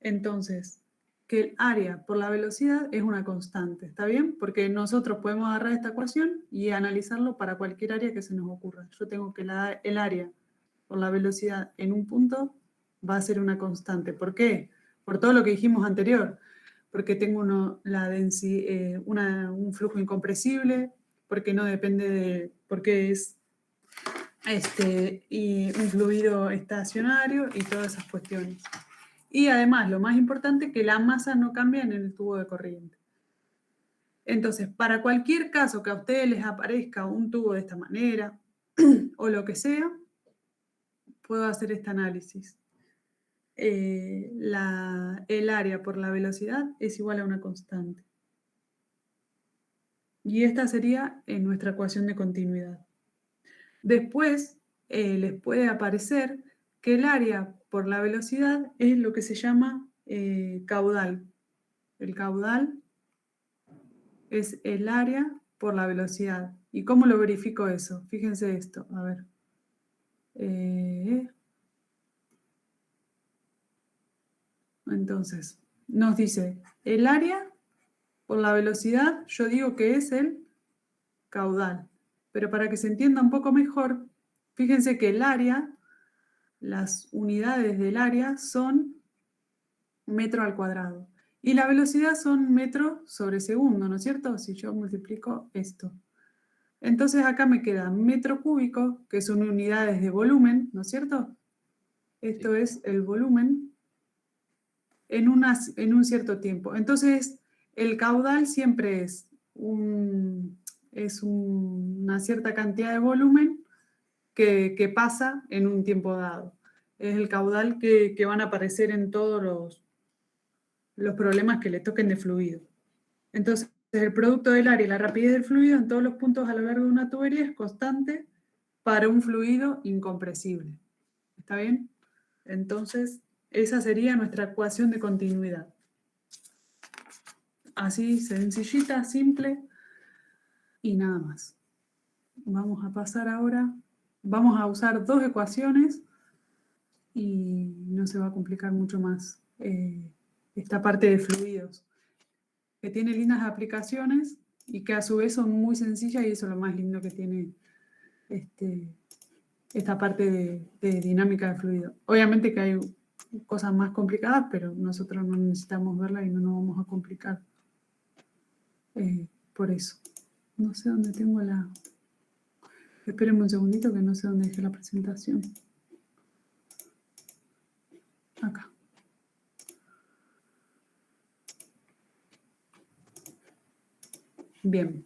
[SPEAKER 1] entonces, que el área por la velocidad es una constante, ¿está bien? Porque nosotros podemos agarrar esta ecuación y analizarlo para cualquier área que se nos ocurra. Yo tengo que el área por la velocidad en un punto va a ser una constante. ¿Por qué? Por todo lo que dijimos anterior. Porque tengo un flujo incompresible, porque no depende de, porque es y un fluido estacionario y todas esas cuestiones. Y además, lo más importante, que la masa no cambia en el tubo de corriente. Entonces, para cualquier caso que a ustedes les aparezca un tubo de esta manera, o lo que sea, puedo hacer este análisis. El área por la velocidad es igual a una constante. Y esta sería nuestra ecuación de continuidad. Después les puede aparecer que el área por la velocidad es lo que se llama caudal. El caudal es el área por la velocidad. ¿Y cómo lo verifico eso? Fíjense esto, a ver. Entonces, nos dice el área por la velocidad, yo digo que es el caudal. Pero para que se entienda un poco mejor, fíjense que el área, las unidades del área son metro al cuadrado. Y la velocidad son metro sobre segundo, ¿no es cierto? Si yo multiplico esto. Entonces acá me queda metro cúbico, que son unidades de volumen, ¿no es cierto? Esto
[SPEAKER 3] Sí.
[SPEAKER 1] es el volumen en un cierto tiempo. Entonces, el caudal siempre es una cierta cantidad de volumen que pasa en un tiempo dado. Es el caudal que van a aparecer en todos los problemas que le toquen de fluido. Entonces, el producto del área y la rapidez del fluido en todos los puntos a lo largo de una tubería es constante para un fluido incompresible. ¿Está bien? Entonces, esa sería nuestra ecuación de continuidad. Así, sencillita, simple y nada más. Vamos a pasar ahora, vamos a usar dos ecuaciones y no se va a complicar mucho más esta parte de fluidos, que tiene lindas aplicaciones y que a su vez son muy sencillas, y eso es lo más lindo que tiene esta parte de dinámica de fluido. Obviamente que hay cosas más complicadas, pero nosotros no necesitamos verlas y no nos vamos a complicar por eso. No sé dónde tengo la... Espérenme un segundito que no sé dónde dejé la presentación. Acá. Bien.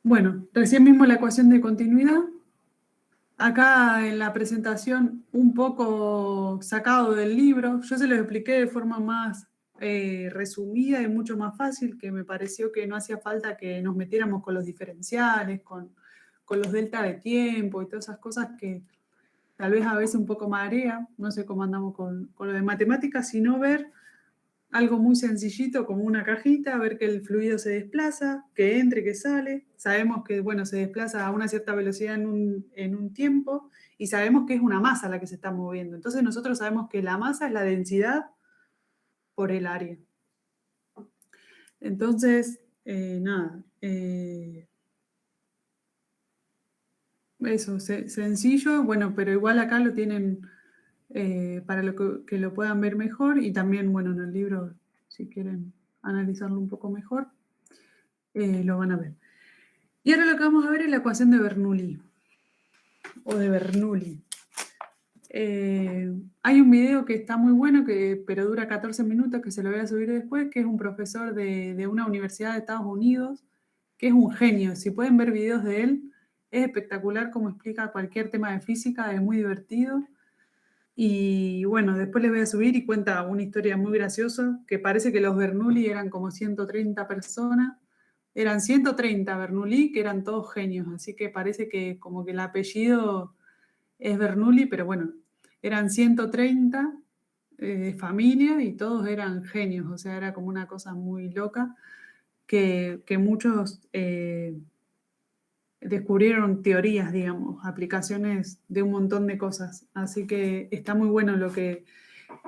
[SPEAKER 1] Bueno, recién mismo la ecuación de continuidad. Acá en la presentación un poco sacado del libro. Yo se los expliqué de forma más resumida y mucho más fácil, que me pareció que no hacía falta que nos metiéramos con los diferenciales, con los delta de tiempo y todas esas cosas que tal vez a veces un poco marea. No sé cómo andamos con lo de matemáticas, sino ver algo muy sencillito como una cajita, ver que el fluido se desplaza, que entre, que sale. Sabemos que, bueno, se desplaza a una cierta velocidad en un tiempo y sabemos que es una masa la que se está moviendo. Entonces nosotros sabemos que la masa es la densidad por el área. Entonces, nada. Eso, sencillo, bueno, pero igual acá lo tienen para que lo puedan ver mejor, y también, bueno, en el libro, si quieren analizarlo un poco mejor, lo van a ver. Y ahora lo que vamos a ver es la ecuación de Bernoulli, o de Bernoulli. Hay un video que está muy bueno, pero dura 14 minutos, que se lo voy a subir después, que es un profesor de una universidad de Estados Unidos, que es un genio. Si pueden ver videos de él, es espectacular cómo explica cualquier tema de física, es muy divertido. Y bueno, después les voy a subir, y cuenta una historia muy graciosa, que parece que los Bernoulli eran como 130 personas. Eran 130 Bernoulli, que eran todos genios, así que parece que como que el apellido es Bernoulli, pero bueno, eran 130 familia y todos eran genios, o sea, era como una cosa muy loca que muchos descubrieron teorías, digamos, aplicaciones de un montón de cosas. Así que está muy bueno lo que...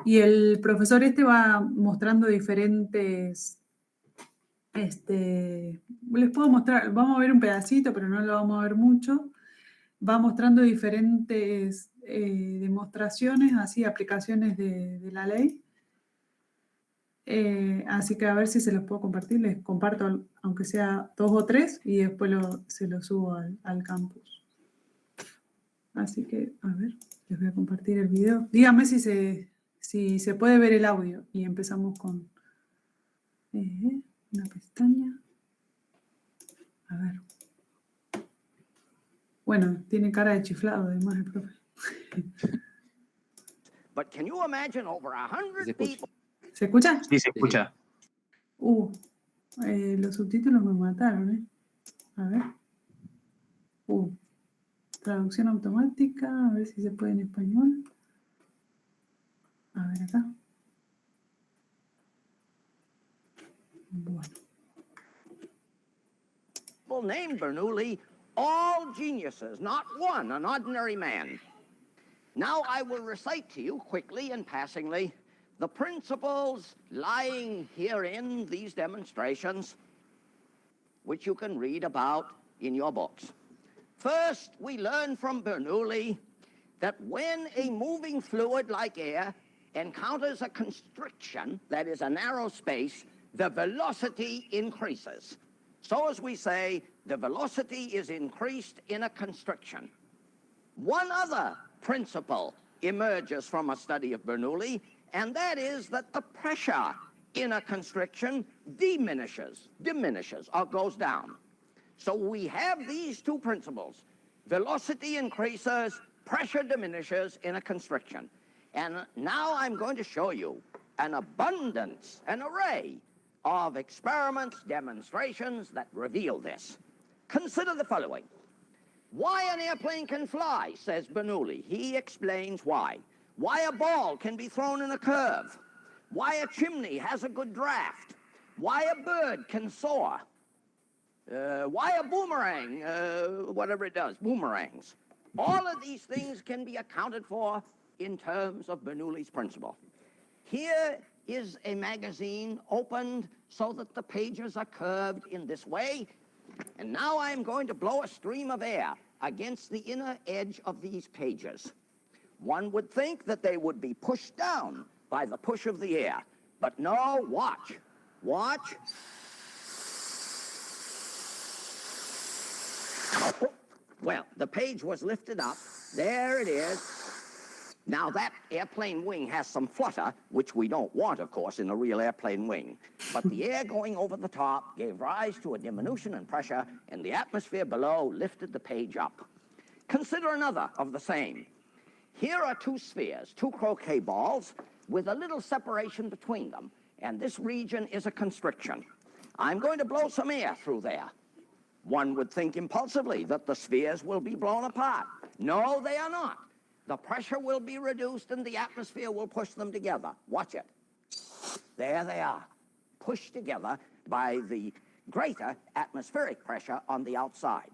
[SPEAKER 1] Y el profesor este va mostrando diferentes... les puedo mostrar, vamos a ver un pedacito, pero no lo vamos a ver mucho. Va mostrando diferentes demostraciones, así, aplicaciones de la ley. Así que a ver si se los puedo compartir. Les comparto, aunque sea 2 o 3, y después se los subo al campus. Así que, a ver, les voy a compartir el video. Díganme si se puede ver el audio. Y empezamos con una pestaña. A ver. Bueno, tiene cara de chiflado además el profe.
[SPEAKER 5] But can you imagine over
[SPEAKER 3] Se
[SPEAKER 5] 100
[SPEAKER 3] escucha.
[SPEAKER 5] people?
[SPEAKER 1] ¿Se escucha?
[SPEAKER 2] Sí, se escucha.
[SPEAKER 1] Los subtítulos me mataron, ¿eh? A ver. Traducción automática, a ver si se puede en español. A ver acá. Bueno.
[SPEAKER 5] Named Bernoulli, all geniuses, not one an ordinary man. Now I will recite to you quickly and passingly the principles lying herein these demonstrations, which you can read about in your books. First, we learn from Bernoulli that when a moving fluid like air encounters a constriction, that is a narrow space, the velocity increases. So as we say, the velocity is increased in a constriction. One other principle emerges from a study of Bernoulli, and that is that the pressure in a constriction diminishes, or goes down. So we have these two principles. Velocity increases, pressure diminishes in a constriction. And now I'm going to show you an abundance, an array of experiments, demonstrations that reveal this. Consider the following. Why an airplane can fly, says Bernoulli. He explains why. Why a ball can be thrown in a curve. Why a chimney has a good draft. Why a bird can soar. Why a boomerang, whatever it does, boomerangs. All of these things can be accounted for in terms of Bernoulli's principle. Here is a magazine opened so that the pages are curved in this way. And now I'm going to blow a stream of air against the inner edge of these pages. One would think that they would be pushed down by the push of the air. But no, watch. Watch. Well, the page was lifted up. There it is. Now, that airplane wing has some flutter, which we don't want, of course, in a real airplane wing. But the air going over the top gave rise to a diminution in pressure, and the atmosphere below lifted the page up. Consider another of the same. Here are two spheres, two croquet balls, with a little separation between them. And this region is a constriction. I'm going to blow some air through there. One would think impulsively that the spheres will be blown apart. No, they are not. The pressure will be reduced and the atmosphere will push them together. Watch it. There they are, pushed together by the greater atmospheric pressure on the outside.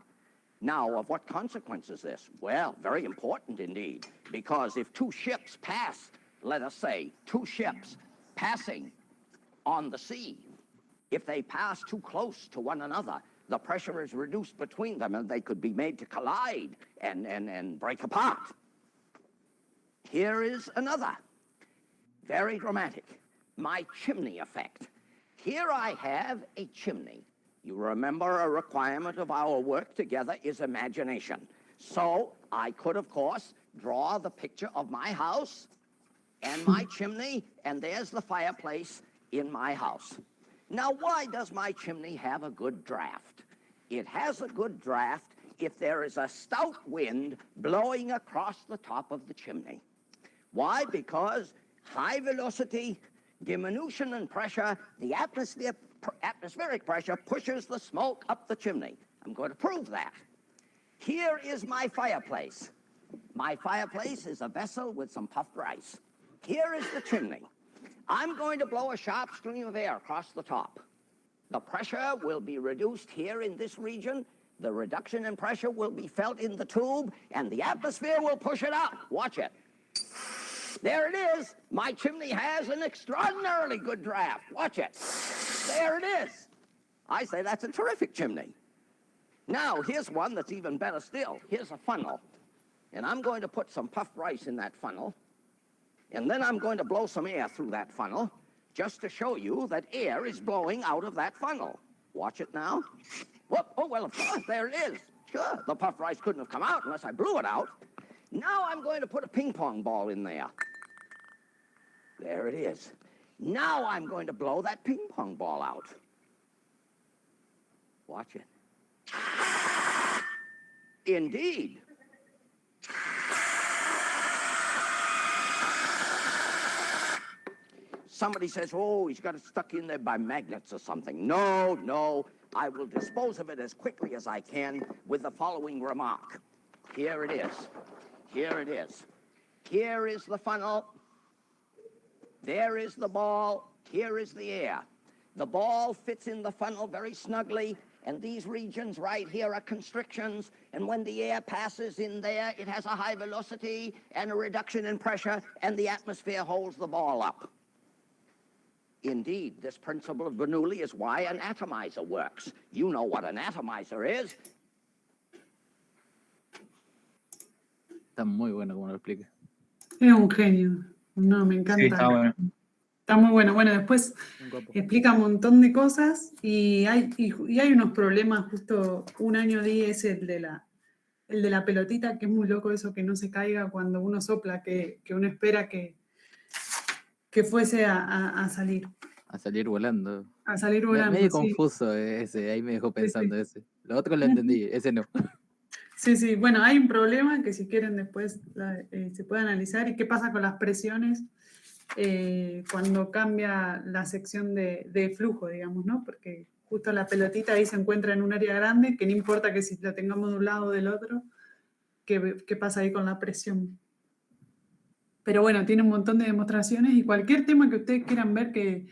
[SPEAKER 5] Now, of what consequence is this? Well, very important indeed, because if two ships pass, let us say, two ships passing on the sea, if they pass too close to one another, the pressure is reduced between them and they could be made to collide and break apart. Here is another, very dramatic, my chimney effect. Here I have a chimney. You remember a requirement of our work together is imagination. So I could, of course, draw the picture of my house and my chimney, and there's the fireplace in my house. Now, why does my chimney have a good draft? It has a good draft if there is a stout wind blowing across the top of the chimney. Why? Because high velocity, diminution in pressure, the atmospheric pressure pushes the smoke up the chimney. I'm going to prove that. Here is my fireplace. My fireplace is a vessel with some puffed rice. here is the chimney. I'm going to blow a sharp stream of air across the top. The pressure will be reduced here in this region. The reduction in pressure will be felt in the tube, and the atmosphere will push it up. Watch it. There it is. My chimney has an extraordinarily good draft. Watch it. There it is. I say that's a terrific chimney. Now, here's one that's even better still. Here's a funnel. And I'm going to put some puffed rice in that funnel. And then I'm going to blow some air through that funnel just to show you that air is blowing out of that funnel. Watch it now. Whoop. Oh, well, of course, there it is. Sure, the puffed rice couldn't have come out unless I blew it out. Now I'm going to put a ping pong ball in there. There it is. Now I'm going to blow that ping pong ball out. Watch it. Indeed. Somebody says, oh, he's got it stuck in there by magnets or something. No, no. I will dispose of it as quickly as I can with the following remark. Here it is. Here it is. Here is the funnel. There is the ball. Here is the air. The ball fits in the funnel very snugly, and these regions right here are constrictions, and when the air passes in there, it has a high velocity and a reduction in pressure, and the atmosphere holds the ball up. Indeed, this principle of Bernoulli is why an atomizer works. You know what an atomizer is.
[SPEAKER 3] Está muy bueno como lo explica.
[SPEAKER 1] Es un genio. No, me encanta.
[SPEAKER 2] Sí, está bueno.
[SPEAKER 1] Está muy bueno. Bueno, después explica un montón de cosas y hay unos problemas. Justo un año di ese, el de la pelotita, que es muy loco eso, que no se caiga cuando uno sopla, que uno espera que fuese a salir.
[SPEAKER 3] A salir volando.
[SPEAKER 1] A salir volando,
[SPEAKER 3] Medio
[SPEAKER 1] sí.
[SPEAKER 3] confuso ese, ahí me dejó pensando ese. Lo otro lo entendí, ese no.
[SPEAKER 1] Sí, sí. Bueno, hay un problema que si quieren después se puede analizar. ¿Y qué pasa con las presiones cuando cambia la sección de flujo, digamos, ¿no? Porque justo la pelotita ahí se encuentra en un área grande, que no importa que si la tengamos de un lado o del otro, ¿qué pasa ahí con la presión? Pero bueno, tiene un montón de demostraciones y cualquier tema que ustedes quieran ver que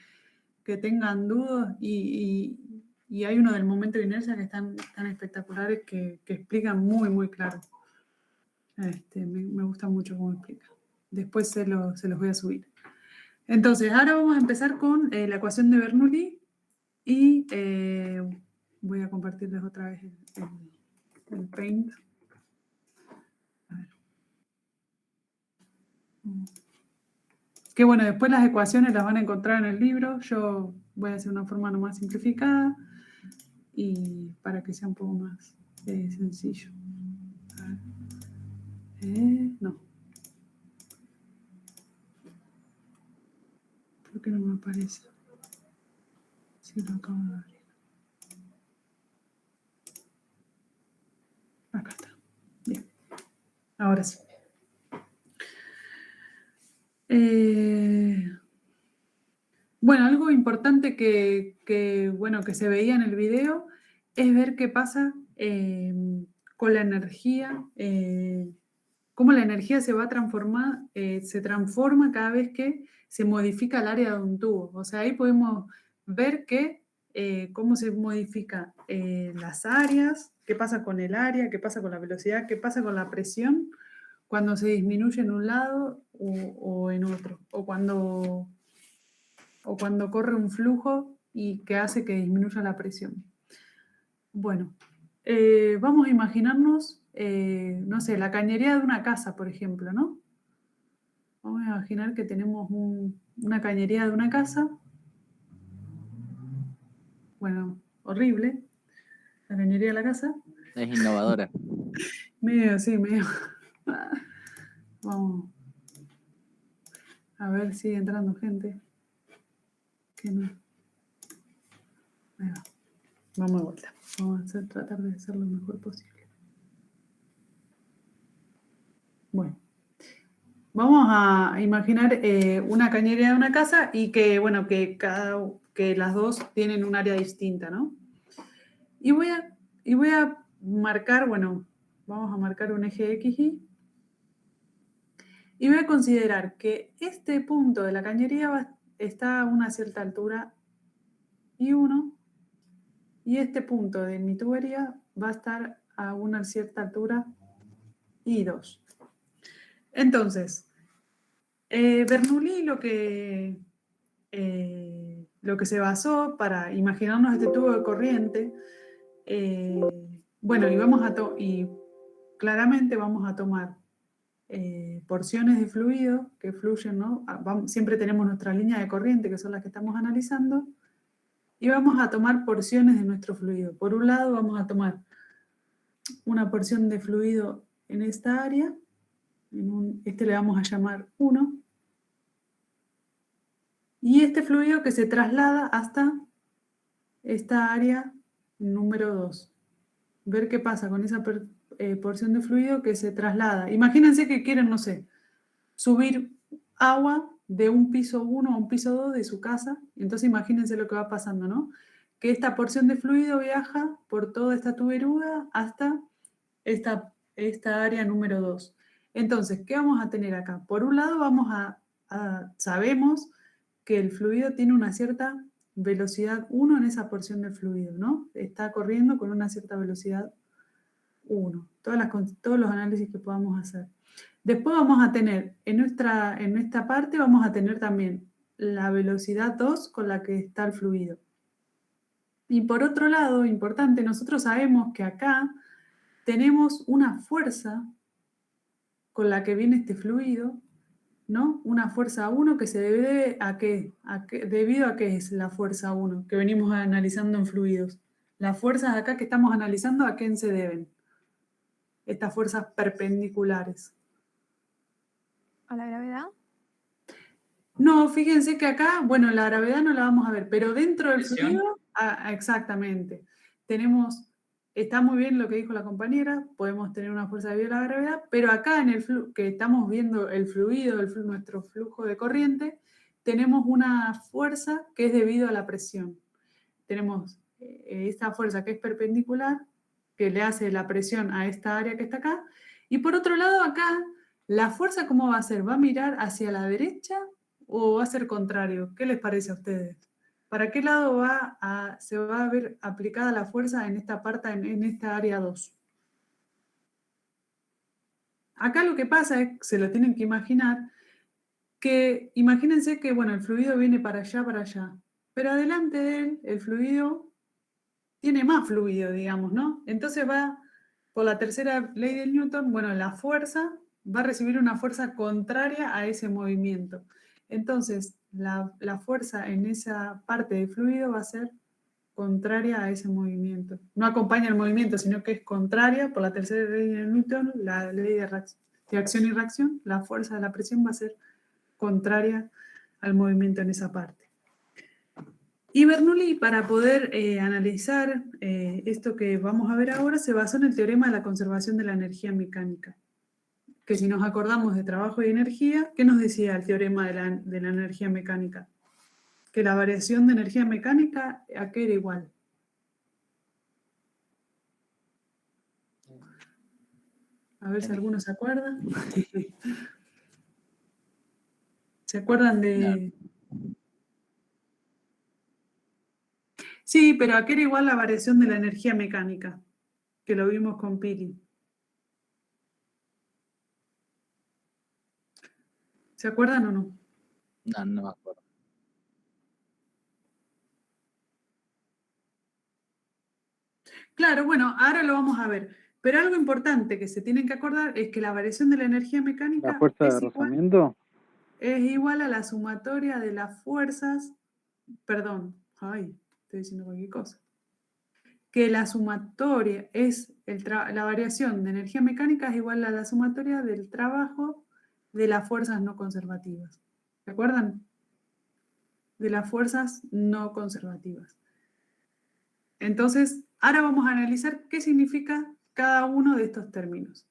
[SPEAKER 1] tengan dudas y hay uno del momento de inercia que están tan espectaculares que explican muy, muy claro. Me gusta mucho cómo explica. Después se los voy a subir. Entonces, ahora vamos a empezar con la ecuación de Bernoulli y voy a compartirles otra vez el Paint. A ver. Que bueno, después las ecuaciones las van a encontrar en el libro. Yo voy a hacer una forma nomás simplificada y para que sea un poco más sencillo. A ver. No. ¿Por qué no me aparece? Sí, lo acabo de abrir. Acá está. Bien. Ahora sí. Bueno, algo importante que se veía en el video es ver qué pasa con la energía, cómo la energía se va a transformar, se transforma cada vez que se modifica el área de un tubo. O sea, ahí podemos ver cómo se modifican las áreas, qué pasa con el área, qué pasa con la velocidad, qué pasa con la presión cuando se disminuye en un lado o en otro, o cuando corre un flujo y que hace que disminuya la presión. Bueno, vamos a imaginarnos, no sé, la cañería de una casa, por ejemplo, ¿no? Vamos a imaginar que tenemos una cañería de una casa. Bueno, horrible, la cañería de la casa.
[SPEAKER 3] Es innovadora.
[SPEAKER 1] Medio. Vamos a ver si sigue entrando gente. Que no. Ahí va. Vamos de vuelta. Vamos a tratar de hacer lo mejor posible. Bueno. Vamos a imaginar una cañería de una casa y que las dos tienen un área distinta, ¿no? Y voy a marcar, vamos a marcar un eje XY. Y voy a considerar que este punto de la cañería está a una cierta altura I1 y este punto de mi tubería va a estar a una cierta altura I2. Entonces, Bernoulli lo que se basó para imaginarnos este tubo de corriente, bueno, y claramente vamos a tomar porciones de fluido que fluyen, ¿no? Siempre tenemos nuestra línea de corriente, que son las que estamos analizando, y vamos a tomar porciones de nuestro fluido. Por un lado vamos a tomar una porción de fluido en esta área, este le vamos a llamar 1, y este fluido que se traslada hasta esta área número 2. Ver qué pasa con esa porción de fluido que se traslada. Imagínense que quieren, no sé, subir agua de un piso 1 a un piso 2 de su casa. Entonces imagínense lo que va pasando, ¿no? Que esta porción de fluido viaja por toda esta tubería hasta esta área número 2. Entonces, ¿qué vamos a tener acá? Por un lado sabemos que el fluido tiene una cierta velocidad 1 en esa porción del fluido, ¿no? Está corriendo con una cierta velocidad 1. Todos los análisis que podamos hacer. Después vamos a tener, en esta parte vamos a tener también la velocidad 2 con la que está el fluido. Y por otro lado, importante, nosotros sabemos que acá tenemos una fuerza con la que viene este fluido, ¿no? Una fuerza 1 que se debe a qué? ¿Debido a qué es la fuerza 1 que venimos analizando en fluidos? Las fuerzas acá que estamos analizando, ¿a quién se deben? Estas fuerzas perpendiculares.
[SPEAKER 6] ¿A la gravedad?
[SPEAKER 1] No, fíjense que acá, bueno, la gravedad no la vamos a ver, pero dentro del
[SPEAKER 3] Presión.
[SPEAKER 1] fluido, exactamente. Está muy bien lo que dijo la compañera, podemos tener una fuerza debido a la gravedad, pero acá que estamos viendo el fluido, nuestro flujo de corriente, tenemos una fuerza que es debido a la presión. Tenemos esta fuerza que es perpendicular, que le hace la presión a esta área que está acá, y por otro lado acá, la fuerza ¿cómo va a ser? ¿Va a mirar hacia la derecha o va a ser contrario? ¿Qué les parece a ustedes? ¿Para qué lado se va a ver aplicada la fuerza en esta parte, en esta área 2? Acá lo que pasa es, se lo tienen que imaginar, que imagínense que bueno, el fluido viene para allá, pero adelante de él, el fluido tiene más fluido, digamos, ¿no? Entonces va, por la tercera ley de Newton, bueno, la fuerza va a recibir una fuerza contraria a ese movimiento. Entonces, la fuerza en esa parte del fluido va a ser contraria a ese movimiento. No acompaña el movimiento, sino que es contraria, por la tercera ley de Newton, la ley de acción y reacción, la fuerza de la presión va a ser contraria al movimiento en esa parte. Y Bernoulli, para poder analizar esto que vamos a ver ahora, se basó en el teorema de la conservación de la energía mecánica. Que si nos acordamos de trabajo y energía, ¿qué nos decía el teorema de la energía mecánica? Que la variación de energía mecánica, ¿a qué era igual? A ver si alguno se acuerda. ¿Se acuerdan de...? Sí, pero ¿a qué era igual la variación de la energía mecánica? Que lo vimos con Pili. ¿Se acuerdan o no?
[SPEAKER 3] No, no me acuerdo.
[SPEAKER 1] Claro, bueno, ahora lo vamos a ver. Pero algo importante que se tienen que acordar es que la variación de la energía mecánica
[SPEAKER 2] ¿La fuerza de rozamiento?
[SPEAKER 1] es igual a la sumatoria de las fuerzas, perdón, estoy diciendo cualquier cosa, que la sumatoria es, la variación de energía mecánica es igual a la sumatoria del trabajo de las fuerzas no conservativas. ¿Se acuerdan? De las fuerzas no conservativas. Entonces, ahora vamos a analizar qué significa cada uno de estos términos.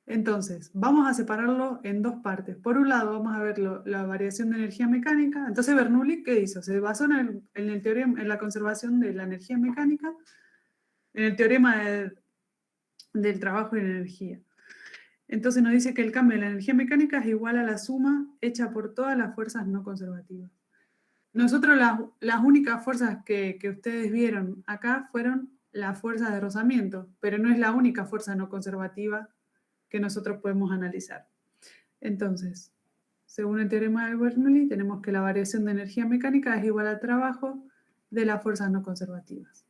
[SPEAKER 1] Entonces, vamos a separarlo en dos partes. Por un lado, vamos a ver la variación de energía mecánica. Entonces, Bernoulli, ¿qué hizo? Se basó en el teorema, en la conservación de la energía mecánica, en el teorema del trabajo y la energía. Entonces nos dice que el cambio de la energía mecánica es igual a la suma hecha por todas las fuerzas no conservativas. Nosotros las únicas fuerzas que ustedes vieron acá fueron las fuerzas de rozamiento, pero no es la única fuerza no conservativa que nosotros podemos analizar. Entonces, según el teorema de Bernoulli, tenemos que la variación de energía mecánica es igual al trabajo de las fuerzas no conservativas.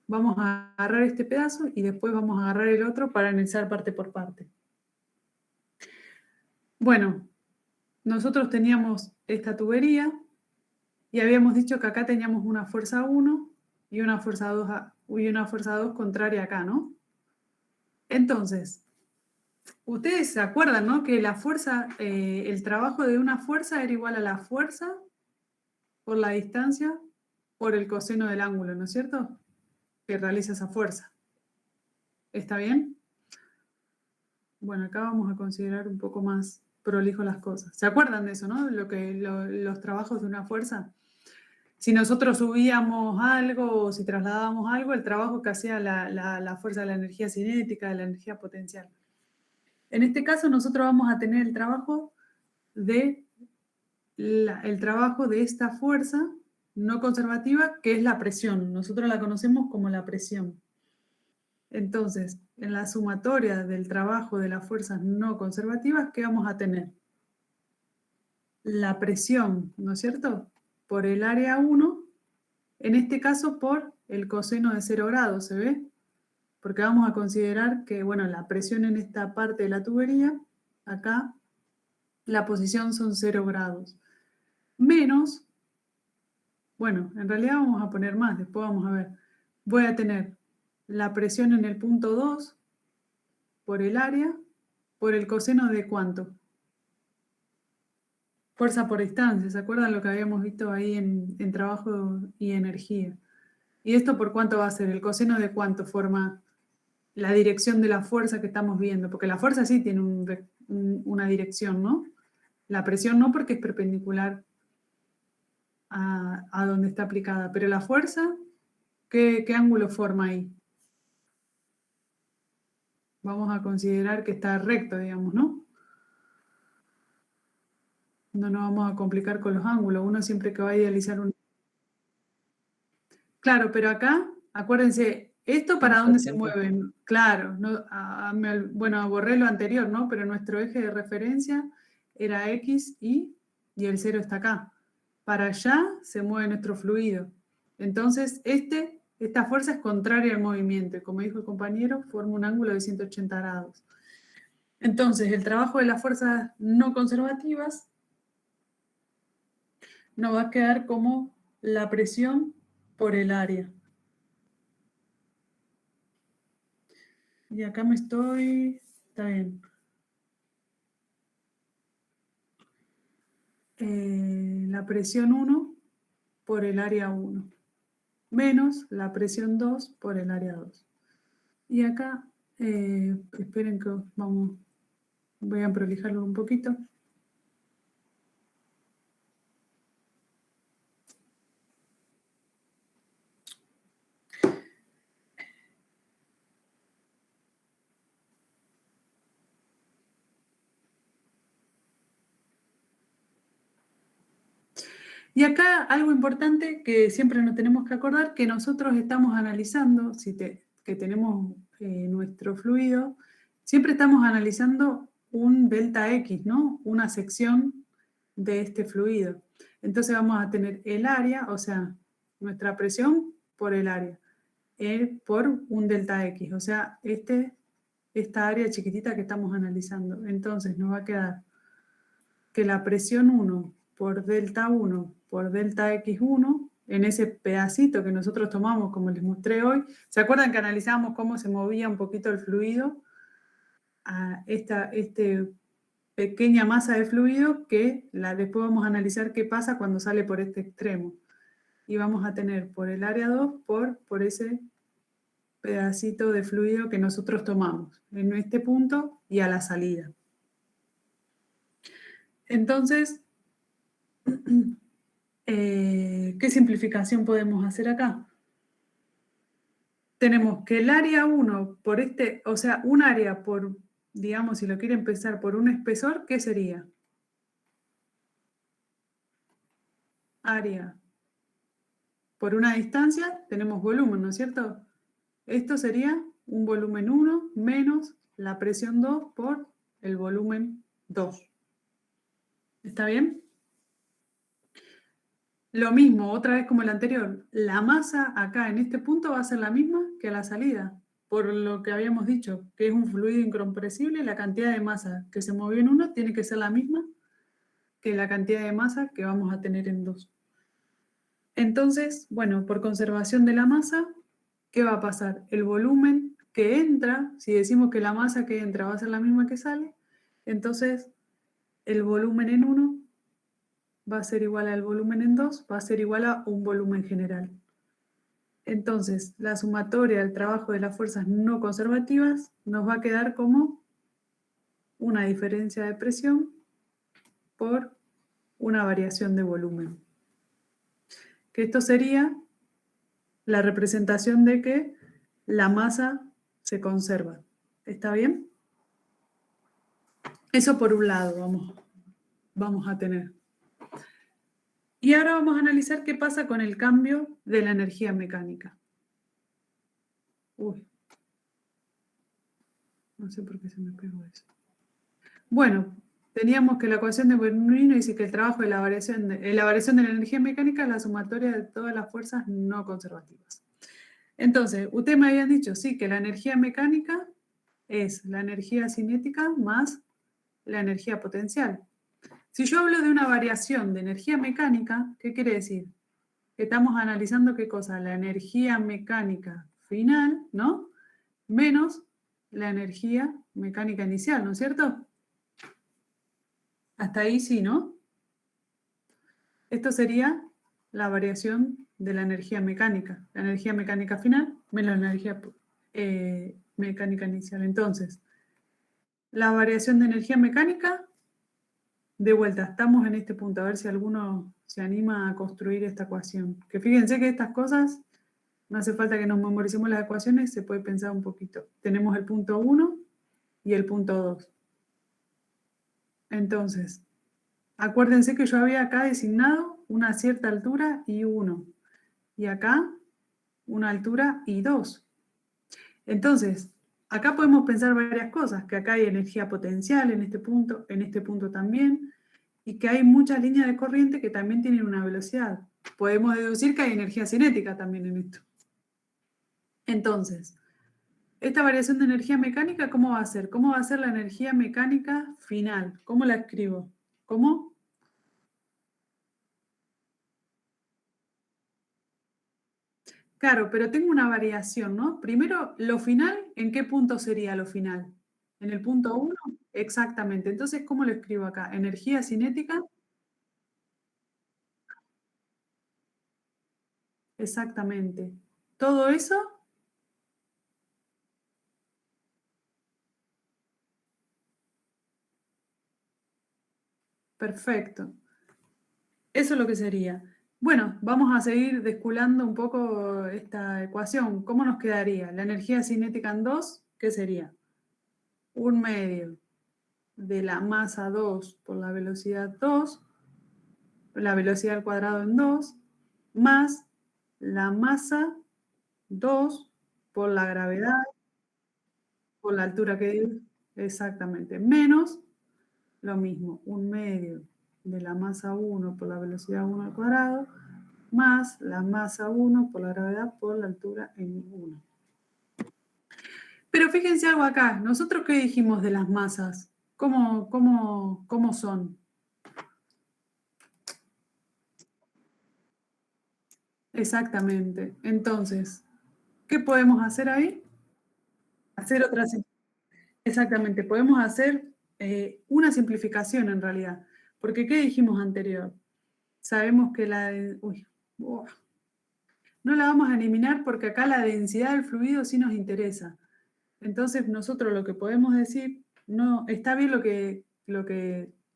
[SPEAKER 1] Vamos a agarrar este pedazo y después vamos a agarrar el otro para analizar parte por parte. Bueno, nosotros teníamos esta tubería y habíamos dicho que acá teníamos una fuerza 1 y una fuerza 2 contraria acá, ¿no? Entonces, ustedes se acuerdan, ¿no? Que la fuerza, el trabajo de una fuerza era igual a la fuerza por la distancia por el coseno del ángulo, ¿no es cierto? Que realiza esa fuerza. ¿Está bien? Bueno, acá vamos a considerar un poco más prolijo las cosas. ¿Se acuerdan de eso, no? Los trabajos de una fuerza. Si nosotros subíamos algo o si trasladábamos algo, el trabajo que hacía la fuerza de la energía cinética, de la energía potencial. En este caso nosotros vamos a tener el trabajo de esta fuerza no conservativa, que es la presión. Nosotros la conocemos como la presión. Entonces, en la sumatoria del trabajo de las fuerzas no conservativas, ¿qué vamos a tener? La presión, ¿no es cierto? Por el área 1, en este caso por el coseno de 0 grados, ¿se ve? Porque vamos a considerar que, bueno, la presión en esta parte de la tubería, acá, la posición son 0 grados. Menos, bueno, en realidad vamos a poner más, después vamos a ver. Voy a tener la presión en el punto 2 por el área, por el coseno de ¿cuánto? Fuerza por distancia, ¿se acuerdan lo que habíamos visto ahí en trabajo y energía? ¿Y esto por cuánto va a ser? ¿El coseno de cuánto forma la dirección de la fuerza que estamos viendo? Porque la fuerza sí tiene una dirección, ¿no? La presión no, porque es perpendicular a donde está aplicada. Pero la fuerza, ¿qué ángulo forma ahí? Vamos a considerar que está recto, digamos, ¿no? No nos vamos a complicar con los ángulos. Uno siempre que va a idealizar un... Claro, pero acá, acuérdense, ¿esto para dónde se mueve? Claro, no, bueno, borré lo anterior, ¿no? Pero nuestro eje de referencia era X, Y el 0 está acá. Para allá se mueve nuestro fluido. Entonces, esta fuerza es contraria al movimiento. Y como dijo el compañero, forma un ángulo de 180 grados. Entonces, el trabajo de las fuerzas no conservativas nos va a quedar como la presión por el área. Y acá está bien. La presión 1 por el área 1, menos la presión 2 por el área 2. Y acá, esperen que voy a prolijarlo un poquito. Y acá algo importante que siempre nos tenemos que acordar, que nosotros estamos analizando, que tenemos nuestro fluido, siempre estamos analizando un delta X, ¿no? Una sección de este fluido. Entonces vamos a tener el área, o sea, nuestra presión por el área, por un delta X, o sea, esta área chiquitita que estamos analizando. Entonces nos va a quedar que la presión 1 por delta 1 por delta X1, en ese pedacito que nosotros tomamos, como les mostré hoy, ¿se acuerdan que analizamos cómo se movía un poquito el fluido? A esta pequeña masa de fluido que después vamos a analizar qué pasa cuando sale por este extremo. Y vamos a tener por el área 2 por ese pedacito de fluido que nosotros tomamos en este punto y a la salida. Entonces, ¿qué simplificación podemos hacer acá? Tenemos que el área 1 por o sea, un área por digamos, si lo quiere empezar por un espesor, ¿qué sería? Área por una distancia, tenemos volumen, ¿no es cierto? Esto sería un volumen 1 menos la presión 2 por el volumen 2. ¿Está bien? Lo mismo, otra vez como el anterior, la masa acá en este punto va a ser la misma que a la salida, por lo que habíamos dicho, que es un fluido incompresible, la cantidad de masa que se movió en uno tiene que ser la misma que la cantidad de masa que vamos a tener en 2. Entonces, bueno, por conservación de la masa, ¿qué va a pasar? El volumen que entra, si decimos que la masa que entra va a ser la misma que sale, entonces el volumen en 1 va a ser igual al volumen en 2, va a ser igual a un volumen general. Entonces, la sumatoria del trabajo de las fuerzas no conservativas nos va a quedar como una diferencia de presión por una variación de volumen. Que esto sería la representación de que la masa se conserva. ¿Está bien? Eso por un lado vamos a tener. Y ahora vamos a analizar qué pasa con el cambio de la energía mecánica. Uy. No sé por qué se me pegó eso. Bueno, teníamos que la ecuación de Bernoulli dice que el trabajo de la variación de la energía mecánica es la sumatoria de todas las fuerzas no conservativas. Entonces, ustedes me habían dicho, sí, que la energía mecánica es la energía cinética más la energía potencial. Si yo hablo de una variación de energía mecánica, ¿qué quiere decir? Que estamos analizando qué cosa, la energía mecánica final, ¿no? Menos la energía mecánica inicial, ¿no es cierto? Hasta ahí sí, ¿no? Esto sería la variación de la energía mecánica final menos la energía mecánica inicial. Entonces, la variación de energía mecánica, de vuelta, estamos en este punto, a ver si alguno se anima a construir esta ecuación. Que fíjense que estas cosas, no hace falta que nos memoricemos las ecuaciones, se puede pensar un poquito. Tenemos el punto 1 y el punto 2. Entonces, acuérdense que yo había acá designado una cierta altura y 1. Y acá una altura y 2. Entonces, acá podemos pensar varias cosas, que acá hay energía potencial en este punto también, y que hay muchas líneas de corriente que también tienen una velocidad. Podemos deducir que hay energía cinética también en esto. Entonces, esta variación de energía mecánica, ¿cómo va a ser? ¿Cómo va a ser la energía mecánica final? ¿Cómo la escribo? ¿Cómo? Claro, pero tengo una variación, ¿no? Primero, lo final, ¿en qué punto sería lo final? ¿En el punto 1? Exactamente. Entonces, ¿cómo lo escribo acá? Energía cinética. Exactamente. Todo eso perfecto. Eso es lo que sería. Bueno, vamos a seguir desculando un poco esta ecuación. ¿Cómo nos quedaría? La energía cinética en 2, ¿qué sería? 1/2 de la masa 2 por la velocidad 2, la velocidad al cuadrado en 2, más la masa 2 por la gravedad, por la altura que dio, exactamente, menos lo mismo, 1/2 de la masa 1 por la velocidad 1 al cuadrado, más la masa 1 por la gravedad por la altura en 1. Pero fíjense algo acá, ¿nosotros qué dijimos de las masas? ¿Cómo son? Exactamente. Entonces, ¿qué podemos hacer ahí? Hacer otra. Exactamente, podemos hacer una simplificación en realidad. Porque ¿qué dijimos anterior? Sabemos que no la vamos a eliminar porque acá la densidad del fluido sí nos interesa. Entonces nosotros lo que podemos decir, no, está bien lo que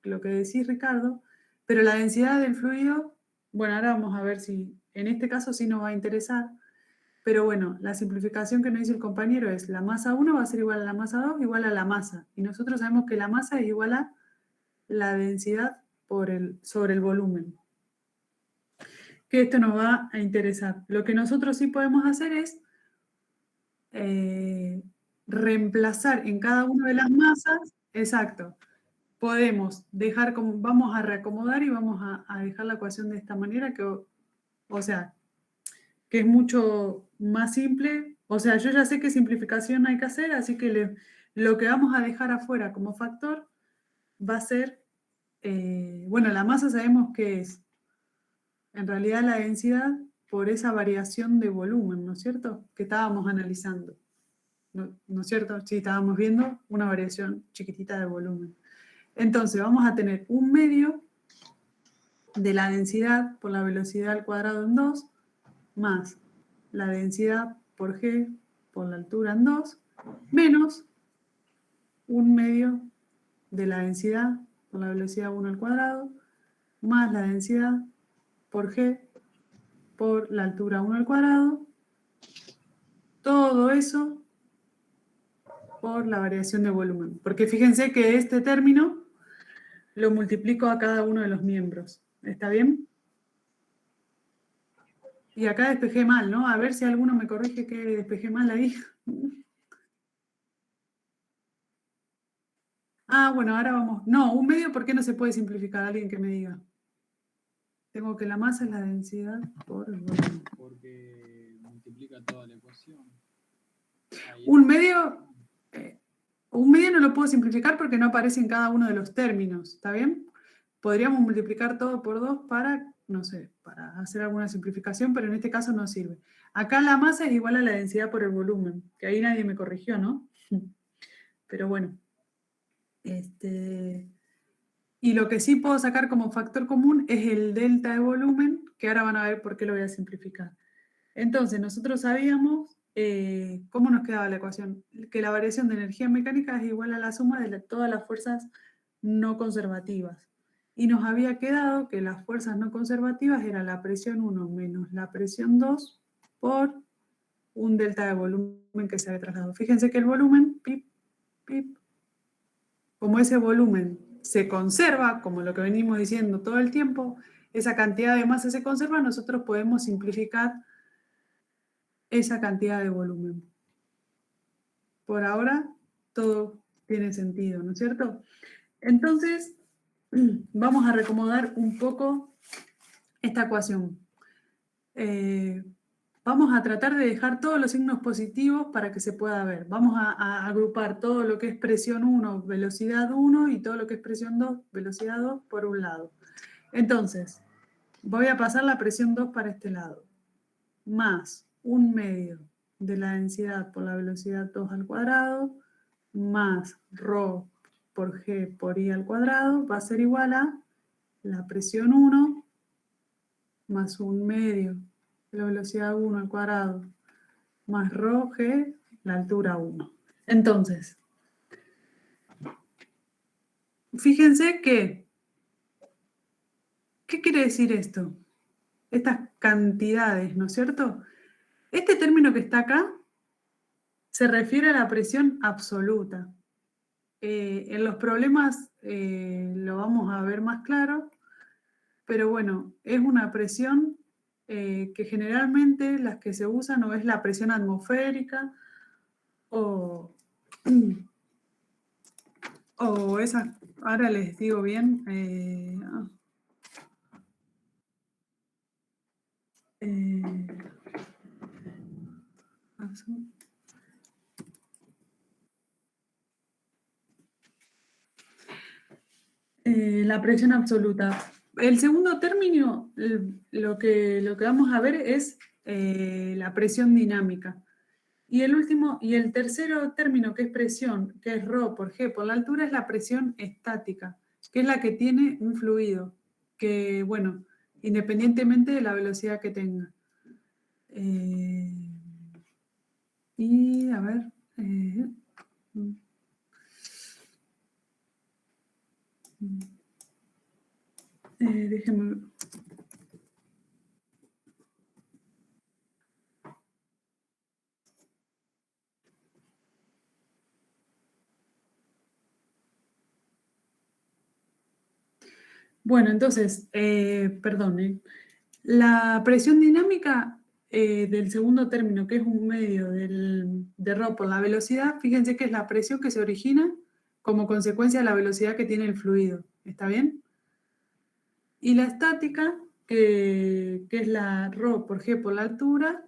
[SPEAKER 1] decís, Ricardo, pero la densidad del fluido, bueno, ahora vamos a ver si en este caso sí nos va a interesar, Pero bueno, la simplificación que nos dice el compañero es la masa 1 va a ser igual a la masa 2 igual a la masa. Y nosotros sabemos que la masa es igual a la densidad sobre el volumen. Que esto nos va a interesar. Lo que nosotros sí podemos hacer es reemplazar en cada una de las masas, exacto, podemos dejar como, vamos a reacomodar y vamos a dejar la ecuación de esta manera, que, o sea, que es mucho más simple. O sea, yo ya sé qué simplificación hay que hacer, así que lo que vamos a dejar afuera como factor va a ser, bueno, la masa sabemos que es, en realidad la densidad por esa variación de volumen, ¿no es cierto? Que estábamos analizando. ¿No es cierto? Sí, estábamos viendo una variación chiquitita de volumen. Entonces vamos a tener un medio de la densidad por la velocidad al cuadrado en 2, más la densidad por g por la altura en 2, menos un medio de la densidad por la velocidad 1 al cuadrado, más la densidad por g por la altura 1 al cuadrado. Todo eso por la variación de volumen. Porque fíjense que este término lo multiplico a cada uno de los miembros. ¿Está bien? Y acá despejé mal, ¿no? A ver si alguno me corrige que despejé mal ahí. Ah, bueno, ahora vamos. No, un medio, ¿por qué no se puede simplificar? Alguien que me diga. Tengo que la masa es la densidad por el volumen.
[SPEAKER 7] Porque multiplica toda la ecuación. Ahí
[SPEAKER 1] Un medio no lo puedo simplificar porque no aparece en cada uno de los términos, ¿está bien? Podríamos multiplicar todo por 2 para, no sé, para hacer alguna simplificación, pero en este caso no sirve. Acá la masa es igual a la densidad por el volumen, que ahí nadie me corrigió, ¿no? Pero bueno. Y lo que sí puedo sacar como factor común es el delta de volumen, que ahora van a ver por qué lo voy a simplificar. Entonces, nosotros sabíamos cómo nos quedaba la ecuación, que la variación de energía mecánica es igual a la suma de todas las fuerzas no conservativas. Y nos había quedado que las fuerzas no conservativas era la presión 1 menos la presión 2 por un delta de volumen que se había trasladado. Fíjense que el volumen, pip, pip, como ese volumen se conserva, como lo que venimos diciendo todo el tiempo, esa cantidad de masa se conserva, nosotros podemos simplificar esa cantidad de volumen. Por ahora, todo tiene sentido, ¿no es cierto? Entonces, vamos a reacomodar un poco esta ecuación. Vamos a tratar de dejar todos los signos positivos para que se pueda ver. Vamos a agrupar todo lo que es presión 1, velocidad 1 y todo lo que es presión 2, velocidad 2 por un lado. Entonces, voy a pasar la presión 2 para este lado, más un medio de la densidad por la velocidad 2 al cuadrado, más ρ por g por i al cuadrado, va a ser igual a la presión 1 más un medio de la velocidad 1 al cuadrado, más ρ g, la altura 1. Entonces, fíjense que, ¿qué quiere decir esto? Estas cantidades, ¿no es cierto? Este término que está acá se refiere a la presión absoluta. En los problemas lo vamos a ver más claro, pero bueno, es una presión que generalmente las que se usan o es la presión atmosférica o esa, ahora les digo bien, la presión absoluta. El segundo término, lo que vamos a ver es la presión dinámica. Y el último, y el tercero término, que es presión, que es ρ por g por la altura, es la presión estática, que es la que tiene un fluido, que, bueno, independientemente de la velocidad que tenga. Y, a ver... déjenme... Bueno, entonces, perdón, la presión dinámica del segundo término, que es un medio de ρ por la velocidad, fíjense que es la presión que se origina como consecuencia de la velocidad que tiene el fluido. ¿Está bien? Y la estática, que es la ρ por g por la altura,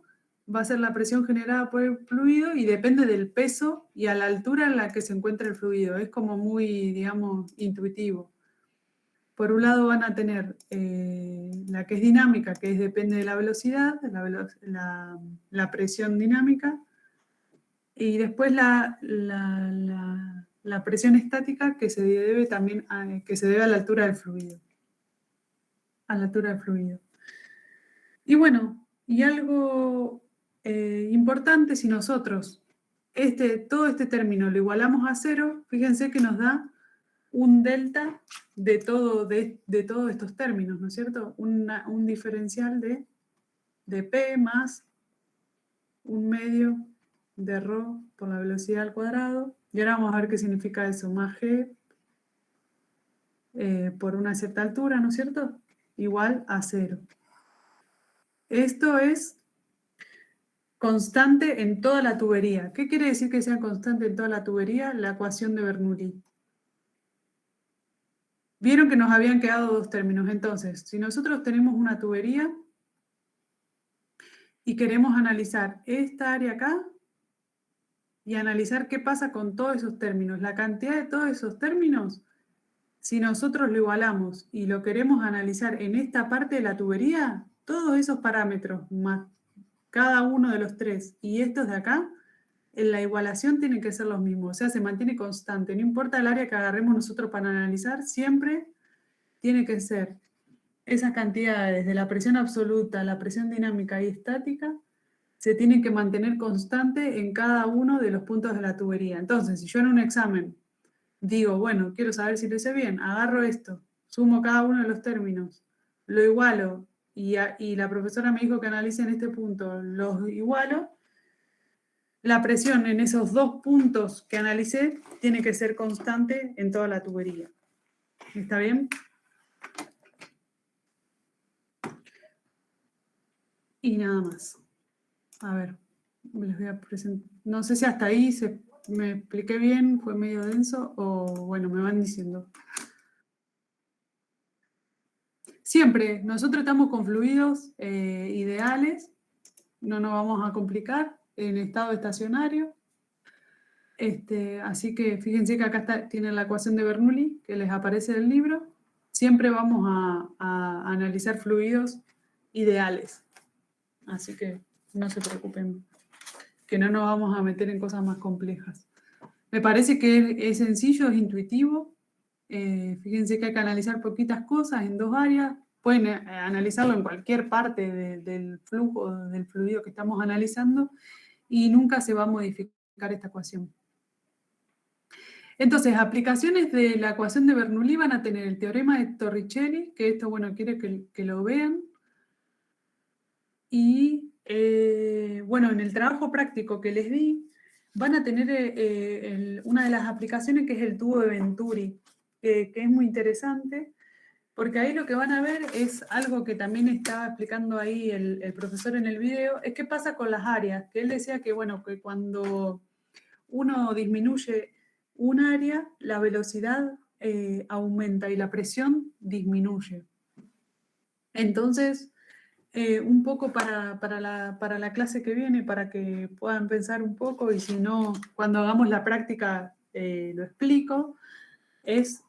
[SPEAKER 1] va a ser la presión generada por el fluido y depende del peso y a la altura en la que se encuentra el fluido. Es como muy, digamos, intuitivo. Por un lado van a tener la que es dinámica, que depende de la velocidad, la presión dinámica, y después la presión estática que se debe también que se debe a la altura del fluido. A la altura del fluido. Y bueno, y algo importante, si nosotros todo este término lo igualamos a 0, fíjense que nos da un delta de todos estos términos, ¿no es cierto? Un diferencial de P más un medio de ρ por la velocidad al cuadrado. Y ahora vamos a ver qué significa eso, más G por una cierta altura, ¿no es cierto? Igual a 0. Esto es constante en toda la tubería. ¿Qué quiere decir que sea constante en toda la tubería? La ecuación de Bernoulli. Vieron que nos habían quedado dos términos. Entonces, si nosotros tenemos una tubería y queremos analizar esta área acá y analizar qué pasa con todos esos términos, la cantidad de todos esos términos, si nosotros lo igualamos y lo queremos analizar en esta parte de la tubería, todos esos parámetros más cada uno de los tres y estos de acá, en la igualación tienen que ser los mismos, o sea, se mantiene constante. No importa el área que agarremos nosotros para analizar, siempre tiene que ser esas cantidades de la presión absoluta, la presión dinámica y estática, se tienen que mantener constante en cada uno de los puntos de la tubería. Entonces, si yo en un examen digo, bueno, quiero saber si lo hice bien, agarro esto, sumo cada uno de los términos, lo igualo, y la profesora me dijo que analice en este punto, los igualo, la presión en esos dos puntos que analicé tiene que ser constante en toda la tubería. ¿Está bien? Y nada más. A ver, les voy a presentar. No sé si hasta ahí me expliqué bien, fue medio denso, o bueno, me van diciendo. Siempre, nosotros estamos con fluidos ideales, no nos vamos a complicar, en estado estacionario. Así que fíjense que acá tienen la ecuación de Bernoulli, que les aparece en el libro. Siempre vamos a analizar fluidos ideales. Así que no se preocupen, que no nos vamos a meter en cosas más complejas. Me parece que es sencillo, es intuitivo. Fíjense que hay que analizar poquitas cosas en dos áreas. Pueden analizarlo en cualquier parte del flujo, del fluido que estamos analizando, y nunca se va a modificar esta ecuación. Entonces, aplicaciones de la ecuación de Bernoulli van a tener el teorema de Torricelli, que esto, bueno, quiero que lo vean. Y, bueno, en el trabajo práctico que les di, van a tener una de las aplicaciones que es el tubo de Venturi, que es muy interesante, porque ahí lo que van a ver es algo que también estaba explicando ahí el profesor en el video, es qué pasa con las áreas, que él decía que, bueno, que cuando uno disminuye un área, la velocidad aumenta y la presión disminuye. Entonces, un poco para la clase que viene, para que puedan pensar un poco, y si no, cuando hagamos la práctica lo explico, es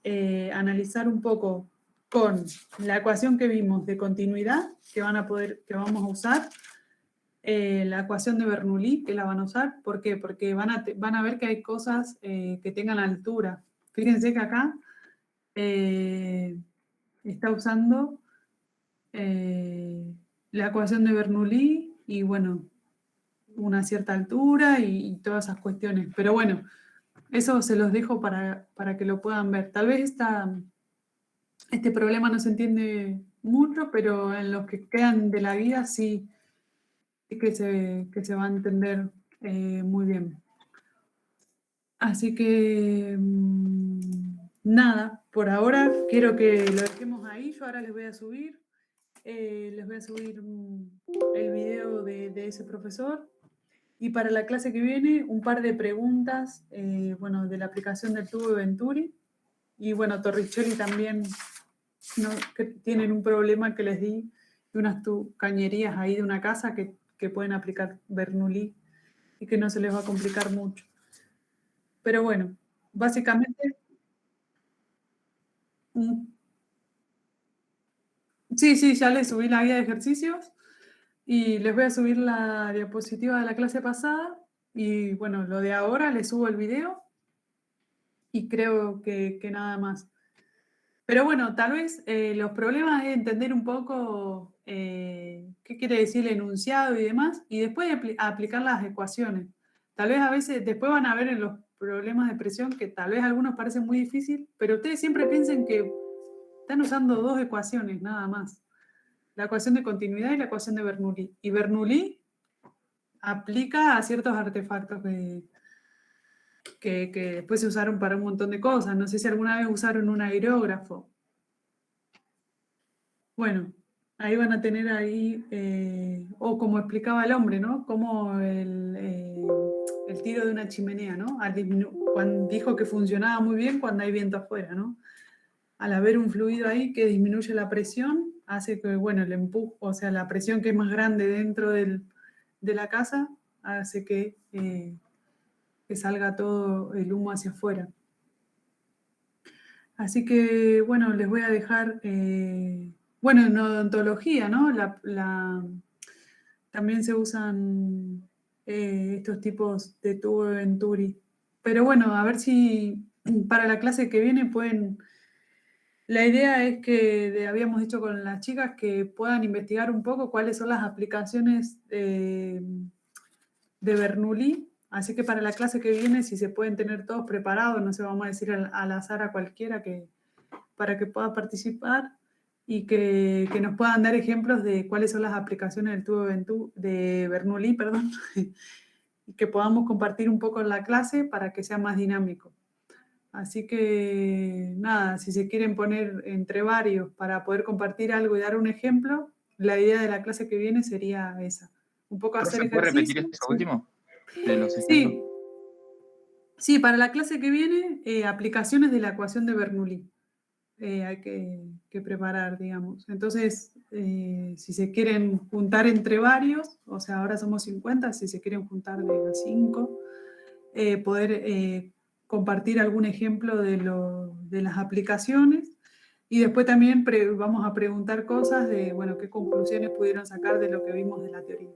[SPEAKER 1] analizar un poco con la ecuación que vimos de continuidad, que vamos a usar, la ecuación de Bernoulli, que la van a usar. ¿Por qué? Porque van a ver que hay cosas que tengan altura. Fíjense que acá está usando la ecuación de Bernoulli y, bueno, una cierta altura y todas esas cuestiones. Pero bueno, eso se los dejo para que lo puedan ver. Tal vez este problema no se entiende mucho, pero en los que quedan de la guía sí que se va a entender muy bien. Así que, nada, por ahora quiero que lo dejemos ahí. Yo ahora les voy a subir el video de ese profesor. Y para la clase que viene, un par de preguntas, bueno, de la aplicación del tubo de Venturi. Y bueno, Torricelli también, ¿no? Que tienen un problema que les di de unas cañerías ahí de una casa que pueden aplicar Bernoulli y que no se les va a complicar mucho. Pero bueno, básicamente... Sí, ya les subí la guía de ejercicios y les voy a subir la diapositiva de la clase pasada y bueno, lo de ahora les subo el video y creo que nada más. Pero bueno, tal vez los problemas es entender un poco qué quiere decir el enunciado y demás, y después aplicar las ecuaciones. Tal vez a veces, después van a ver en los problemas de presión que tal vez algunos parecen muy difíciles, pero ustedes siempre piensen que están usando dos ecuaciones nada más. La ecuación de continuidad y la ecuación de Bernoulli. Y Bernoulli aplica a ciertos artefactos que después se usaron para un montón de cosas. No sé si alguna vez usaron un aerógrafo. Bueno, ahí van a tener ahí, o como explicaba el hombre, ¿no? Como el tiro de una chimenea, ¿no? Cuando dijo que funcionaba muy bien cuando hay viento afuera, ¿no? Al haber un fluido ahí que disminuye la presión, hace que, bueno, el empuje, o sea, la presión que es más grande dentro de la casa, hace que salga todo el humo hacia afuera. Así que, bueno, les voy a dejar, bueno, en odontología, ¿no? También se usan estos tipos de tubo de Venturi. Pero bueno, a ver si para la clase que viene pueden... La idea es que habíamos dicho con las chicas que puedan investigar un poco cuáles son las aplicaciones de Bernoulli. Así que para la clase que viene, si se pueden tener todos preparados, no sé, vamos a decir al azar a cualquiera para que pueda participar y que nos puedan dar ejemplos de cuáles son las aplicaciones del tubo de Bernoulli, perdón, y que podamos compartir un poco en la clase para que sea más dinámico. Así que nada, si se quieren poner entre varios para poder compartir algo y dar un ejemplo, la idea de la clase que viene sería esa. Un poco hacer
[SPEAKER 8] ¿Se puede repetir
[SPEAKER 1] ejercicio.
[SPEAKER 8] esto último? De los
[SPEAKER 1] Sí.
[SPEAKER 8] ejemplos.
[SPEAKER 1] Sí, para la clase que viene, aplicaciones de la ecuación de Bernoulli. Hay que preparar, digamos. Entonces, si se quieren juntar entre varios, o sea, ahora somos 50, si se quieren juntar de a 5, poder compartir algún ejemplo de las aplicaciones y después también vamos a preguntar cosas de, bueno, qué conclusiones pudieron sacar de lo que vimos de la teoría.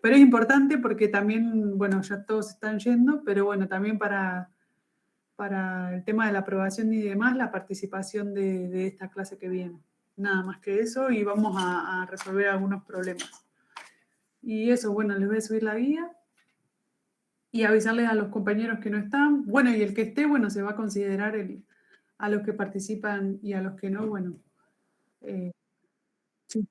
[SPEAKER 1] Pero es importante porque también, bueno, ya todos están yendo, pero bueno, también para el tema de la aprobación y demás, la participación de esta clase que viene. Nada más que eso y vamos a resolver algunos problemas. Y eso, bueno, les voy a subir la guía y avisarles a los compañeros que no están. Bueno, y el que esté, bueno, se va a considerar a los que participan y a los que no, bueno. Sí.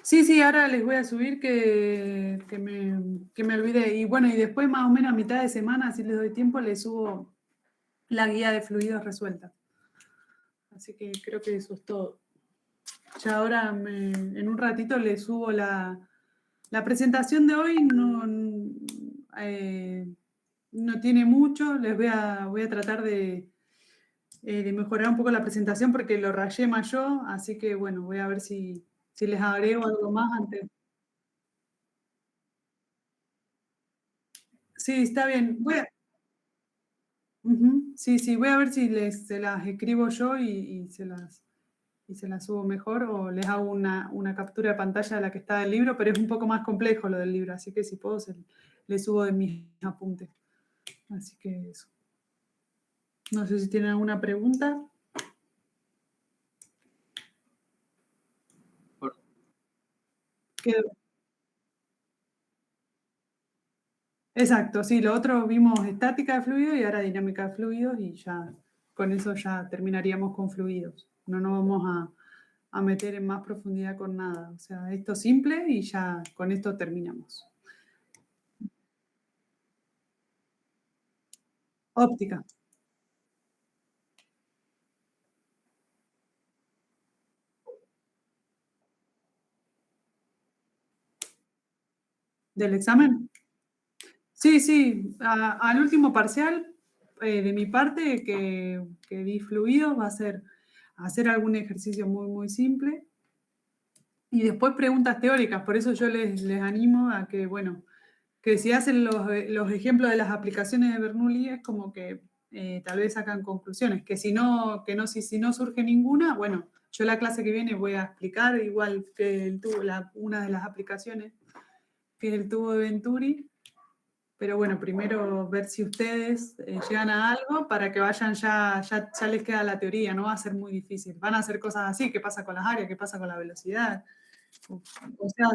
[SPEAKER 1] Sí, ahora les voy a subir que me olvidé. Y bueno, y después más o menos a mitad de semana, si les doy tiempo, les subo la guía de fluidos resuelta. Así que creo que eso es todo. Ya ahora en un ratito les subo la presentación de hoy. No tiene mucho. Voy a tratar de mejorar un poco la presentación porque lo rayé más yo. Así que bueno, voy a ver si les agrego algo más antes. Sí, está bien. Sí, voy a ver si se las escribo yo y se las subo mejor o les hago una captura de pantalla de la que está del libro, pero es un poco más complejo lo del libro, así que si puedo les subo de mis apuntes. Así que eso. No sé si tienen alguna pregunta. Exacto, sí, lo otro vimos estática de fluidos y ahora dinámica de fluidos y ya con eso ya terminaríamos con fluidos. No nos vamos a meter en más profundidad con nada. O sea, esto simple y ya con esto terminamos. Óptica. ¿Del examen? Sí, sí. Al último parcial, de mi parte, que di fluido, va a ser hacer algún ejercicio muy, muy simple. Y después preguntas teóricas. Por eso yo les animo a que, bueno, que si hacen los ejemplos de las aplicaciones de Bernoulli, es como que tal vez sacan conclusiones. Que si no surge ninguna, bueno, yo la clase que viene voy a explicar igual que el tubo, una de las aplicaciones, que es el tubo de Venturi. Pero bueno, primero ver si ustedes llegan a algo para que vayan ya les queda la teoría, no va a ser muy difícil. Van a hacer cosas así, qué pasa con las áreas, qué pasa con la velocidad. O sea,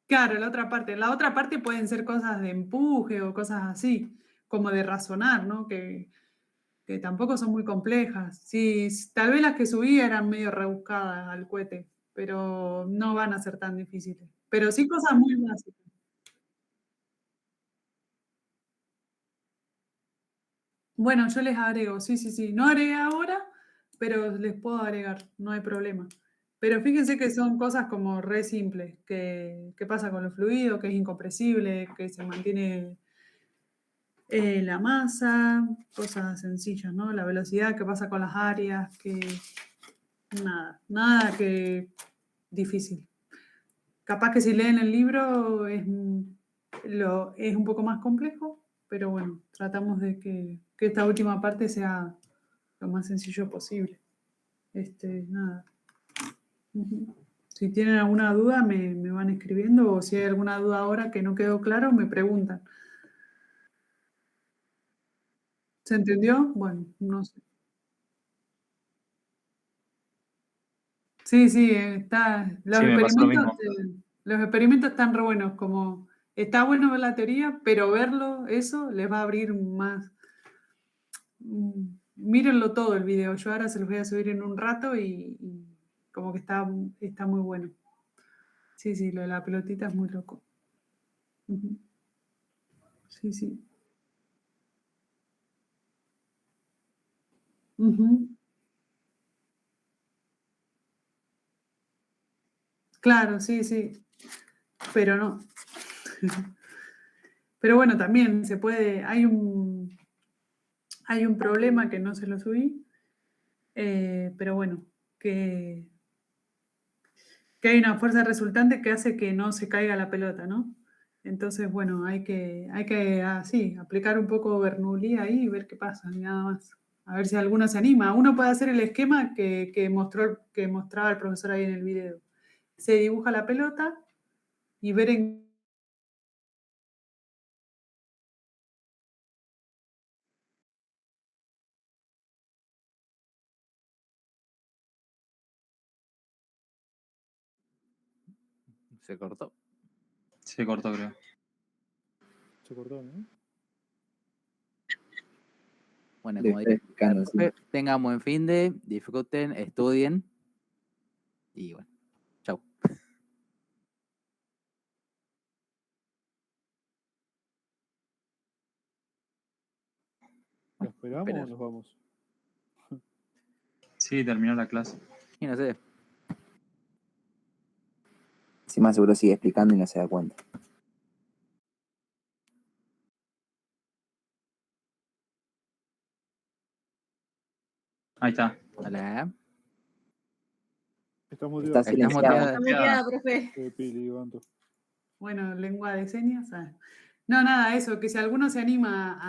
[SPEAKER 1] claro, la otra parte. La otra parte pueden ser cosas de empuje o cosas así, como de razonar, ¿no? Que tampoco son muy complejas. Sí, tal vez las que subí eran medio rebuscadas al cohete, pero no van a ser tan difíciles. Pero sí cosas muy básicas. Bueno, yo les agrego, sí, sí, sí. No agregué ahora, pero les puedo agregar, no hay problema. Pero fíjense que son cosas como re simples, que pasa con los fluidos, que es incompresible, que se mantiene la masa, cosas sencillas, ¿no? La velocidad, qué pasa con las áreas, que nada que difícil. Capaz que si leen el libro es un poco más complejo, pero bueno, tratamos de que esta última parte sea lo más sencillo posible. Nada. Ujú. Si tienen alguna duda, me van escribiendo, o si hay alguna duda ahora que no quedó claro, me preguntan. ¿Se entendió? Bueno, no sé. Sí, sí,
[SPEAKER 8] Sí, me pasó lo mismo.
[SPEAKER 1] Los experimentos están re buenos, como está bueno ver la teoría, pero verlo, eso les va a abrir más. Mírenlo todo el video. Yo ahora se los voy a subir en un rato y como que está muy bueno. Sí, sí, lo de la pelotita es muy loco. Ujú. Sí, sí. Ujú. Claro, sí, sí. Pero no. Pero bueno, también se puede. Hay un problema que no se lo subí. Pero bueno, que hay una fuerza resultante que hace que no se caiga la pelota, ¿no? Entonces, bueno, hay que así, aplicar un poco Bernoulli ahí y ver qué pasa, y nada más. A ver si alguno se anima. Uno puede hacer el esquema que mostraba el profesor ahí en el video. Se dibuja la pelota y ver en
[SPEAKER 3] Se cortó.
[SPEAKER 8] Se cortó, creo.
[SPEAKER 2] Se cortó, ¿no?
[SPEAKER 3] Bueno,
[SPEAKER 9] Le
[SPEAKER 3] como
[SPEAKER 9] estoy
[SPEAKER 3] dije,
[SPEAKER 9] explicando, sí.
[SPEAKER 3] tengan buen fin de, disfruten, estudien y bueno, chau.
[SPEAKER 2] ¿Lo esperamos
[SPEAKER 3] Espera.
[SPEAKER 2] o nos vamos?
[SPEAKER 8] Sí, terminó la clase.
[SPEAKER 3] Y no sé,
[SPEAKER 9] Si más seguro sigue explicando y no se da cuenta.
[SPEAKER 8] Ahí está.
[SPEAKER 3] hola.
[SPEAKER 2] Está muteado.
[SPEAKER 9] Está
[SPEAKER 3] Estás
[SPEAKER 9] silenciado.
[SPEAKER 3] muteada.
[SPEAKER 6] Está muteada, profe.
[SPEAKER 2] Pili, levanto.
[SPEAKER 1] bueno, lengua de señas. No, nada, eso, que si alguno se anima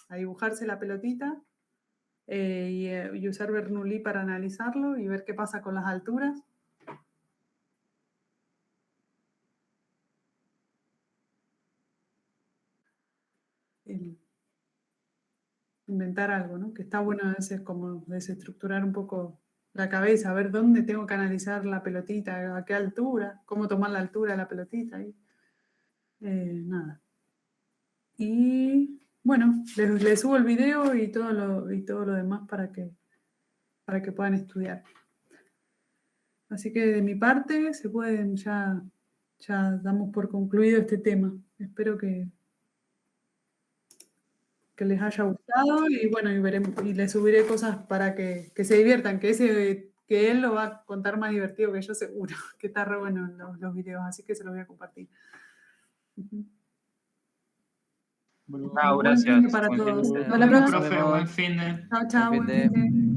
[SPEAKER 1] a dibujarse la pelotita y usar Bernoulli para analizarlo y ver qué pasa con las alturas. Inventar algo, ¿no? Que está bueno a veces como desestructurar un poco la cabeza, a ver dónde tengo que analizar la pelotita, a qué altura, cómo tomar la altura de la pelotita. Nada. Y bueno, les subo el video y todo lo demás para que puedan estudiar. Así que de mi parte se pueden ya damos por concluido este tema. Espero que que les haya gustado y bueno, y les subiré cosas para que se diviertan, que él lo va a contar más divertido que yo seguro, que está re bueno en los videos, así que se los voy a compartir. Ujú.
[SPEAKER 8] No,
[SPEAKER 1] Buen
[SPEAKER 8] gracias.
[SPEAKER 1] fin de para
[SPEAKER 8] Buen fin de
[SPEAKER 1] todos.
[SPEAKER 8] semana.
[SPEAKER 1] Hasta la
[SPEAKER 7] Bueno,
[SPEAKER 1] próxima.
[SPEAKER 7] profe, buen fin de.
[SPEAKER 1] Chao, chao.
[SPEAKER 3] Buen fin
[SPEAKER 1] Buen fin de.